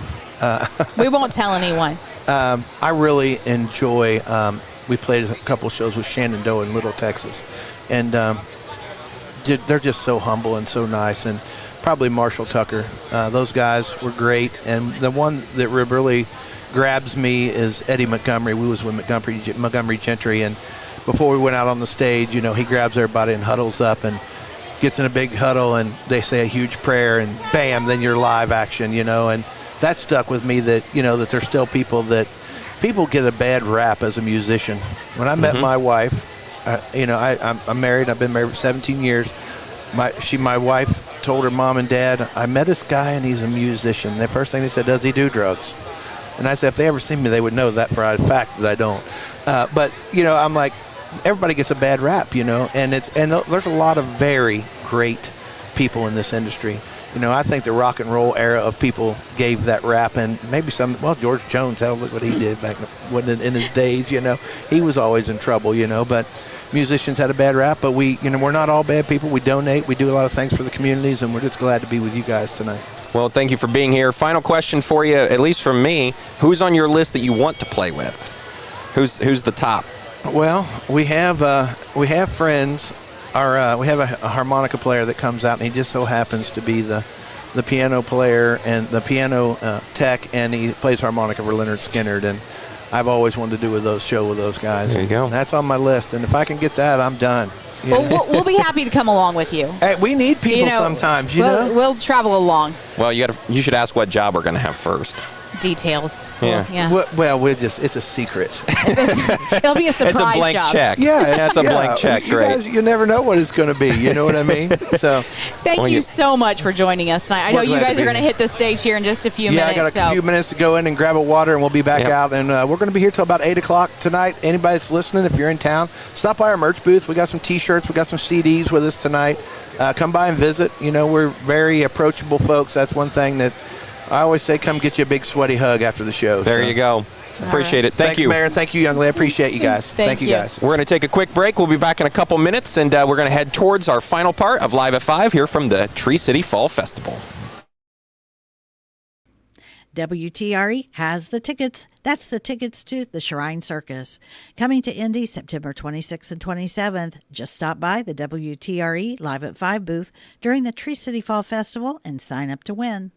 We won't tell anyone. I really enjoy. We played a couple shows with Shenandoah in Little, Texas, and they're just so humble and so nice. And probably Marshall Tucker. Those guys were great. And the one that really grabs me is Eddie Montgomery. We was with Montgomery Gentry, and before we went out on the stage, he grabs everybody and huddles up and gets in a big huddle, and they say a huge prayer, and bam, then you're live action, and that stuck with me, that that there's still people get a bad rap as a musician. When I met my wife, I'm married. I've been married for 17 years. My wife told her mom and dad, I met this guy and he's a musician. The first thing they said, does he do drugs? And I said, if they ever see me, they would know that for a fact that I don't. But I'm like, everybody gets a bad rap, and there's a lot of very great people in this industry. I think the rock and roll era of people gave that rap, and maybe George Jones, hell, look what he did back in his days, He was always in trouble, but musicians had a bad rap, but we're not all bad people. We donate, we do a lot of things for the communities, and we're just glad to be with you guys tonight. Well, thank you for being here. Final question for you, at least from me. Who's on your list that you want to play with? Who's the top? Well, we have friends. We have a harmonica player that comes out, and he just so happens to be the piano player and the piano tech, and he plays harmonica for Leonard Skinner. And I've always wanted to do a show with those guys. There you go. And that's on my list, and if I can get that, I'm done. Well, we'll be happy to come along with you. Hey, we need people sometimes, We'll travel along. Well, you should ask what job we're going to have first. Details. Yeah. Well, it's a secret. It'll be a surprise It's a blank job. check. Yeah, it's a blank check. You Great. guys, you never know what it's going to be. You know what I mean? So, Thank you so much for joining us tonight. I know you guys are going to hit the stage here in just a few minutes. Yeah, I got a few minutes to go in and grab a water, and we'll be back out. And we're going to be here till about 8 o'clock tonight. Anybody that's listening, if you're in town, stop by our merch booth. We got some T-shirts. We got some CDs with us tonight. Come by and visit. We're very approachable folks. That's one thing that I always say, come get you a big sweaty hug after the show. There you go. Appreciate it. Thanks, you. Thanks, Mayor. Thank you, young lady. I appreciate you guys. Thank you, guys. We're going to take a quick break. We'll be back in a couple minutes, and we're going to head towards our final part of Live at 5 here from the Tree City Fall Festival. WTRE has the tickets. That's the tickets to the Shrine Circus. Coming to Indy September 26th and 27th. Just stop by the WTRE Live at 5 booth during the Tree City Fall Festival and sign up to win.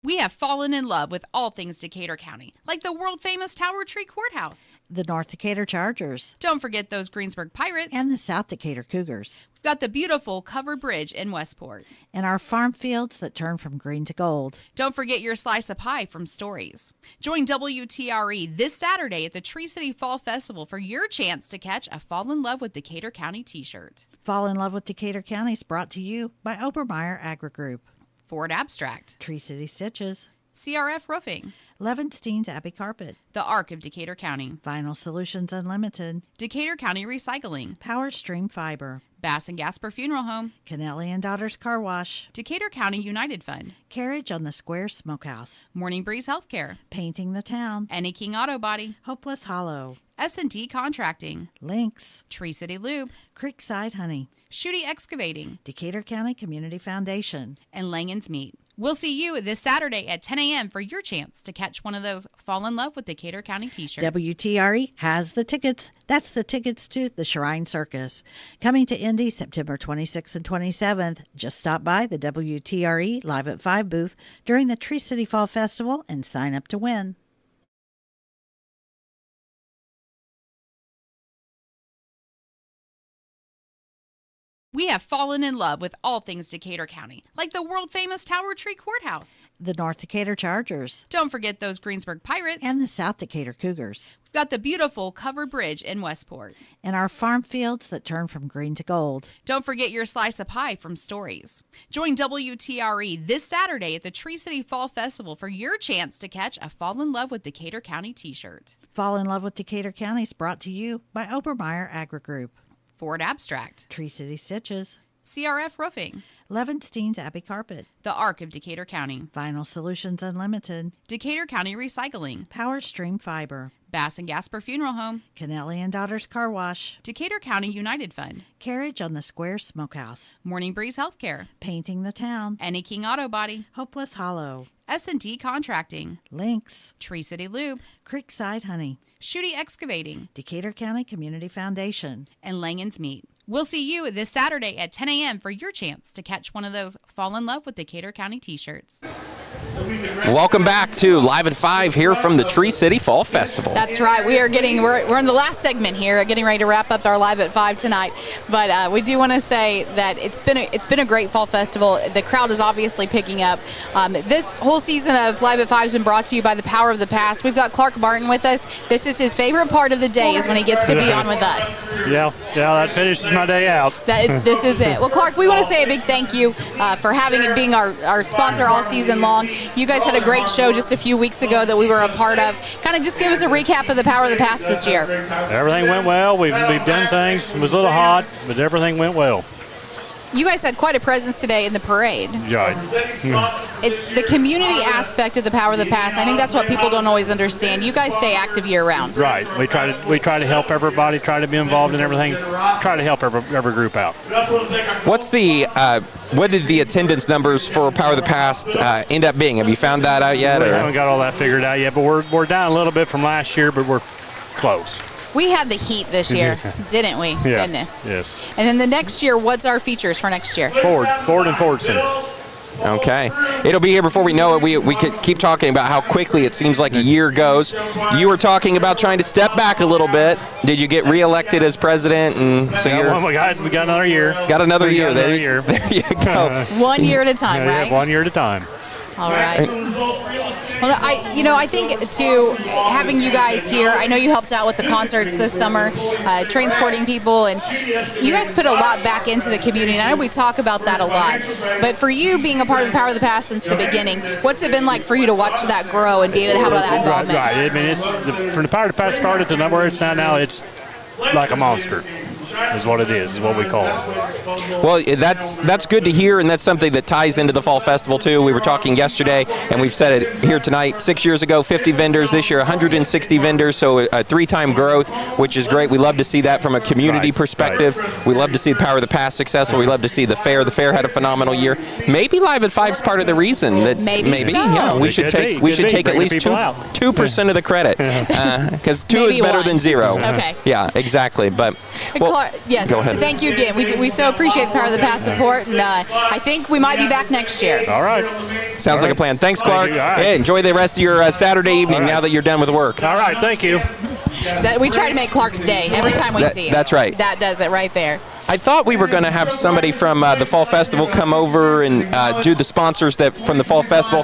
We have fallen in love with all things Decatur County, like the world-famous Tower Tree Courthouse. The North Decatur Chargers. Don't forget those Greensburg Pirates. And the South Decatur Cougars. We've got the beautiful covered bridge in Westport. And our farm fields that turn from green to gold. Don't forget your slice of pie from Stories. Join WTRE this Saturday at the Tree City Fall Festival for your chance to catch a Fall in Love with Decatur County t-shirt. Fall in Love with Decatur County is brought to you by Obermeyer Agri Group. Ford Abstract. Tree City Stitches. CRF Roofing. Levenstein's Abbey Carpet. The Arc of Decatur County. Vinyl Solutions Unlimited. Decatur County Recycling. Power Stream Fiber. Bass and Gasper Funeral Home. Kennelly and Daughters Car Wash. Decatur County United Fund. Carriage on the Square Smokehouse. Morning Breeze Healthcare. Painting the Town. Any King Auto Body. Hopeless Hollow. S&T Contracting. Lynx. Tree City Lube. Creekside Honey. Shooty Excavating. Decatur County Community Foundation. And Langen's Meat. We'll see you this Saturday at 10 a.m. for your chance to catch one of those Fall in Love with Decatur County t-shirts. WTRE has the tickets. That's the tickets to the Shrine Circus. Coming to Indy September 26th and 27th. Just stop by the WTRE Live at 5 booth during the Tree City Fall Festival and sign up to win. We have fallen in love with all things Decatur County, like the world-famous Tower Tree Courthouse. The North Decatur Chargers. Don't forget those Greensburg Pirates. And the South Decatur Cougars. We've got the beautiful covered bridge in Westport. And our farm fields that turn from green to gold. Don't forget your slice of pie from Stories. Join WTRE this Saturday at the Tree City Fall Festival for your chance to catch a Fall in Love with Decatur County t-shirt. Fall in Love with Decatur County is brought to you by Obermeyer Agri Group. Ford Abstract. Tree City Stitches. CRF Roofing. Levenstein's Abbey Carpet. The Arc of Decatur County. Vinyl Solutions Unlimited. Decatur County Recycling. Power Stream Fiber. Bass and Gasper Funeral Home. Kennelly and Daughters Car Wash. Decatur County United Fund. Carriage on the Square Smokehouse. Morning Breeze Healthcare. Painting the Town. Any King Auto Body. Hopeless Hollow. S&T Contracting. Lynx. Tree City Lube. Creekside Honey. Shooty Excavating. Decatur County Community Foundation. And Langen's Meat. We'll see you this Saturday at 10 a.m. for your chance to catch one of those Fall in Love with Decatur County t-shirts. Welcome back to Live at 5 here from the Tree City Fall Festival. That's right. We're in the last segment here, getting ready to wrap up our Live at 5 tonight. But we do want to say that it's been a great fall festival. The crowd is obviously picking up. This whole season of Live at 5 has been brought to you by the Power of the Past. We've got Clark Martin with us. This is his favorite part of the day, is when he gets to be on with us. Yeah, that finishes my day out. This is it. Well, Clark, we want to say a big thank you for having it being our sponsor all season long. You guys had a great show just a few weeks ago that we were a part of. Kind of just give us a recap of the Power of the Past this year. Everything went well. We've done things. It was a little hot, but everything went well. You guys had quite a presence today in the parade. Right. It's the community aspect of the Power of the Past. I think that's what people don't always understand. You guys stay active year-round. Right. We try to help everybody, try to be involved in everything, try to help every group out. What did the attendance numbers for Power of the Past end up being? Have you found that out yet? We haven't got all that figured out yet, but we're down a little bit from last year, but we're close. We had the heat this year, didn't we? Yes, Goodness. yes. And then the next year, what's our features for next year? Ford and Fordson. Okay. It'll be here before we know it. We could keep talking about how quickly it seems like a year goes. You were talking about trying to step back a little bit. Did you get reelected as president? And so we got another year. Got another year. There you go. 1 year at a time, right? Yeah, 1 year at a time. All right. Well, I think too, having you guys here, I know you helped out with the concerts this summer, transporting people, and you guys put a lot back into the community. And I know we talk about that a lot, but for you being a part of the Power of the Past since the beginning, what's it been like for you to watch that grow and be able to have that involvement? Right. I mean, it's from the Power of the Past started to where it's now. It's like a monster. Is what it is what we call it. Well, that's good to hear, and that's something that ties into the Fall Festival, too. We were talking yesterday, and we've said it here tonight. 6 years ago, 50 vendors. This year, 160 vendors, so a three-time growth, which is great. We love to see that from a community perspective. Right. We love to see the Power of the Past successful. We love to see the fair. The fair had a phenomenal year. Maybe Live at 5's part of the reason. That maybe so. Yeah, we should take at least 2% of the credit, because 2 is better than 0. Okay. Yeah, exactly. But Clark, Yes, Go ahead. thank you again. We so appreciate the Power of the Pass support, and I think we might be back next year. All right. Sounds like a plan. Thanks, Clark. Thank you. All right. Hey, enjoy the rest of your Saturday evening now that you're done with work. All right. Thank you. We try to make Clark's day every time we see him. That's right. That does it right there. I thought we were going to have somebody from the Fall Festival come over and do the sponsors from the Fall Festival.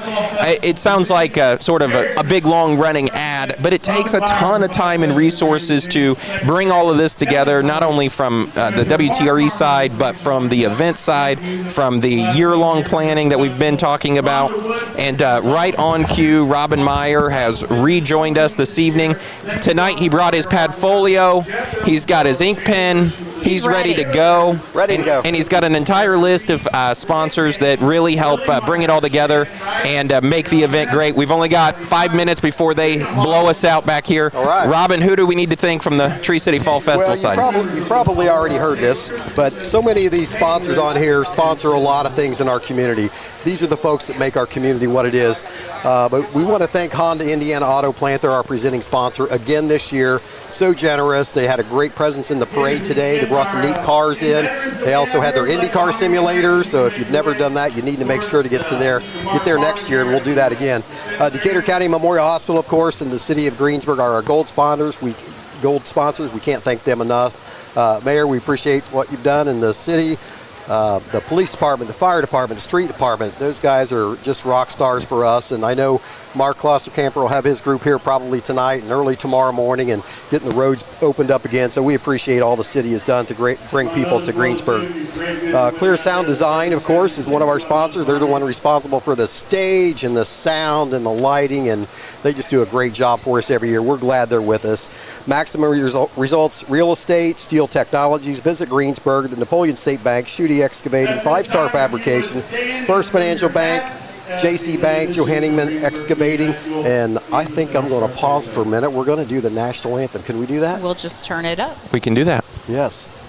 It sounds like sort of a big, long-running ad, but it takes a ton of time and resources to bring all of this together, not only from the WTRE side, but from the event side, from the year-long planning that we've been talking about. And right on cue, Robin Meyer has rejoined us this evening. Tonight, he brought his Padfolio. He's got his ink pen. He's ready to go. Ready to go. And he's got an entire list of sponsors that really help bring it all together and make the event great. We've only got 5 minutes before they blow us out back here. All right. Robin, who do we need to thank from the Tree City Fall Festival side? You probably already heard this, but so many of these sponsors on here sponsor a lot of things in our community. These are the folks that make our community what it is. But we want to thank Honda Indiana Auto Plant. They're our presenting sponsor again this year. So generous. They had a great presence in the parade today. They brought some neat cars in. They also had their IndyCar simulator. So if you've never done that, you need to make sure to get there next year, and we'll do that again. Decatur County Memorial Hospital, of course, and the City of Greensburg are our gold sponsors. We can't thank them enough. Mayor, we appreciate what you've done in the city. The police department, the fire department, the street department, those guys are just rock stars for us. And I know Mark Kloster-Camper will have his group here probably tonight and early tomorrow morning and getting the roads opened up again. So we appreciate all the city has done to bring people to Greensburg. Clear Sound Design, of course, is one of our sponsors. They're the one responsible for the stage and the sound and the lighting, and they just do a great job for us every year. We're glad they're with us. Maximum Results Real Estate, Steel Technologies, Visit Greensburg, the Napoleon State Bank, Schutte Excavating, 5 Star Fabrication, First Financial Bank, JC Bank, Johanningman Excavating, and I think I'm going to pause for a minute. We're going to do the national anthem. Can we do that? We'll just turn it up. We can do that. Yes.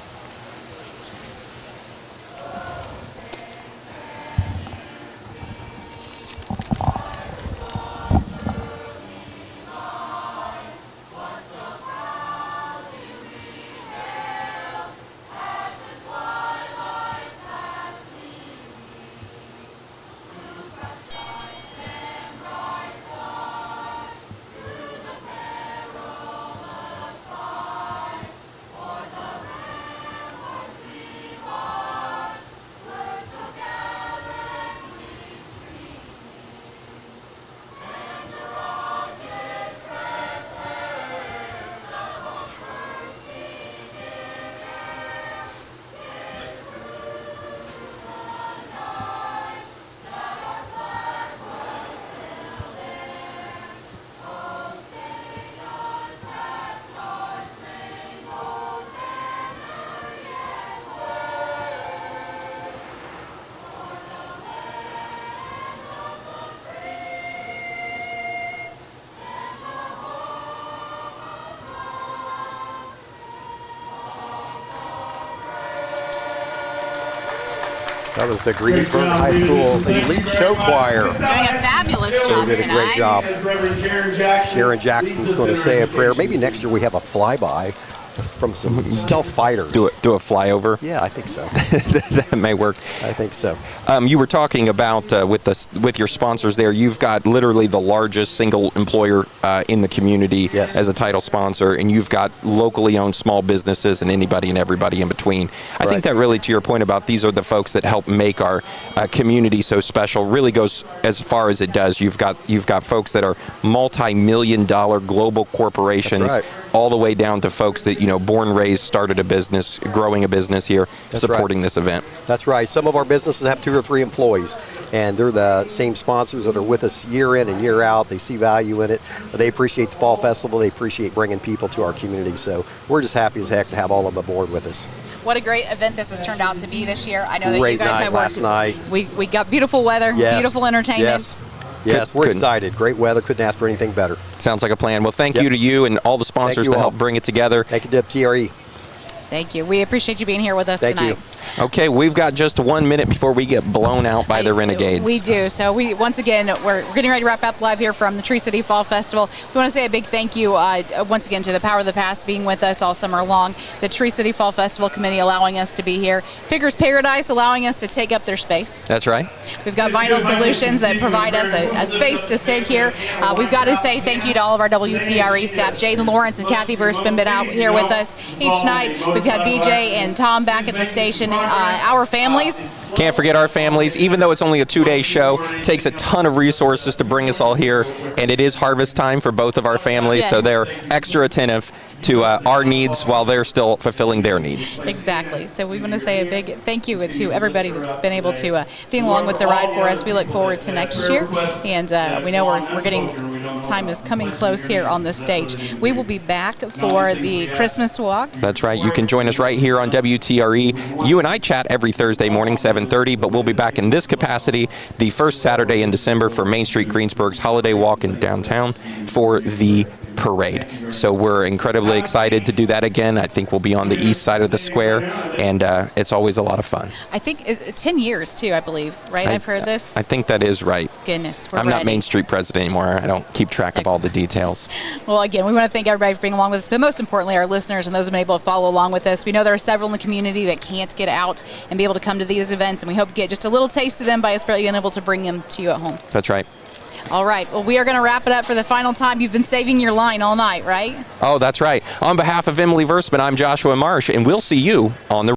That was the Greensburg High School Elite Show Choir. Doing a fabulous job They did a tonight. great job. Sharon Jackson's going to say a prayer. Maybe next year we have a flyby from some stealth fighters. Do a flyover. Yeah, I think so. That may work. I think so. You were talking about with your sponsors there. You've got literally the largest single employer in the community as a title sponsor, and you've got locally owned small businesses and anybody and everybody in between. I think that really, to your point about these are the folks that help make our community so special, really goes as far as it does. You've got folks that are multi-million-dollar global corporations, all the way down to folks that born, raised, started a business, growing a business here, supporting this event. That's right. Some of our businesses have 2 or 3 employees, and they're the same sponsors that are with us year in and year out. They see value in it. They appreciate the Fall Festival. They appreciate bringing people to our community. So we're just happy as heck to have all of them aboard with us. What a great event this has turned out to be this year. I know that Great you guys night have last worked. night. We got beautiful weather, beautiful entertainment. Yes, we're excited. Great weather. Couldn't ask for anything better. Sounds like a plan. Well, thank you to you and all the sponsors that help bring it together. Thank you, WTRE. Thank you. We appreciate you being here with us tonight. Thank you. Okay, we've got just 1 minute before we get blown out by the Renegades. We do. So once again, we're getting ready to wrap up live here from the Tree City Fall Festival. We want to say a big thank you once again to the Power of the Past being with us all summer long, the Tree City Fall Festival Committee allowing us to be here, Pickers Paradise allowing us to take up their space. That's right. We've got Vinyl Solutions that provide us a space to sit here. We've got to say thank you to all of our WTRE staff. Jaden Lawrence and Kathy Verspin been out here with us each night. We've got BJ and Tom back at the station. Our families. Can't forget our families. Even though it's only a 2-day show, it takes a ton of resources to bring us all here, and it is harvest time for both of our families, Yes. so they're extra attentive to our needs while they're still fulfilling their needs. Exactly. So we want to say a big thank you to everybody that's been able to be along with the ride for us. We look forward to next year, and we know we're getting time is coming close here on the stage. We will be back for the Christmas walk. That's right. You can join us right here on WTRE. You and I chat every Thursday morning, 7:30, but we'll be back in this capacity the first Saturday in December for Main Street Greensburg's Holiday Walk in downtown for the parade. So we're incredibly excited to do that again. I think we'll be on the east side of the square, and it's always a lot of fun. I think it's 10 years too, I believe, right? I've heard this. I think that is right. Goodness, we're I'm not ready. Main Street president anymore. I don't keep track of all the details. Well, again, we want to thank everybody for being along with us, but most importantly, our listeners and those who have been able to follow along with us. We know there are several in the community that can't get out and be able to come to these events, and we hope to get just a little taste of them by us being able to bring them to you at home. That's right. All right. Well, we are going to wrap it up for the final time. You've been saving your line all night, right? Oh, that's right. On behalf of Emily Versman, I'm Joshua Marsh, and we'll see you on the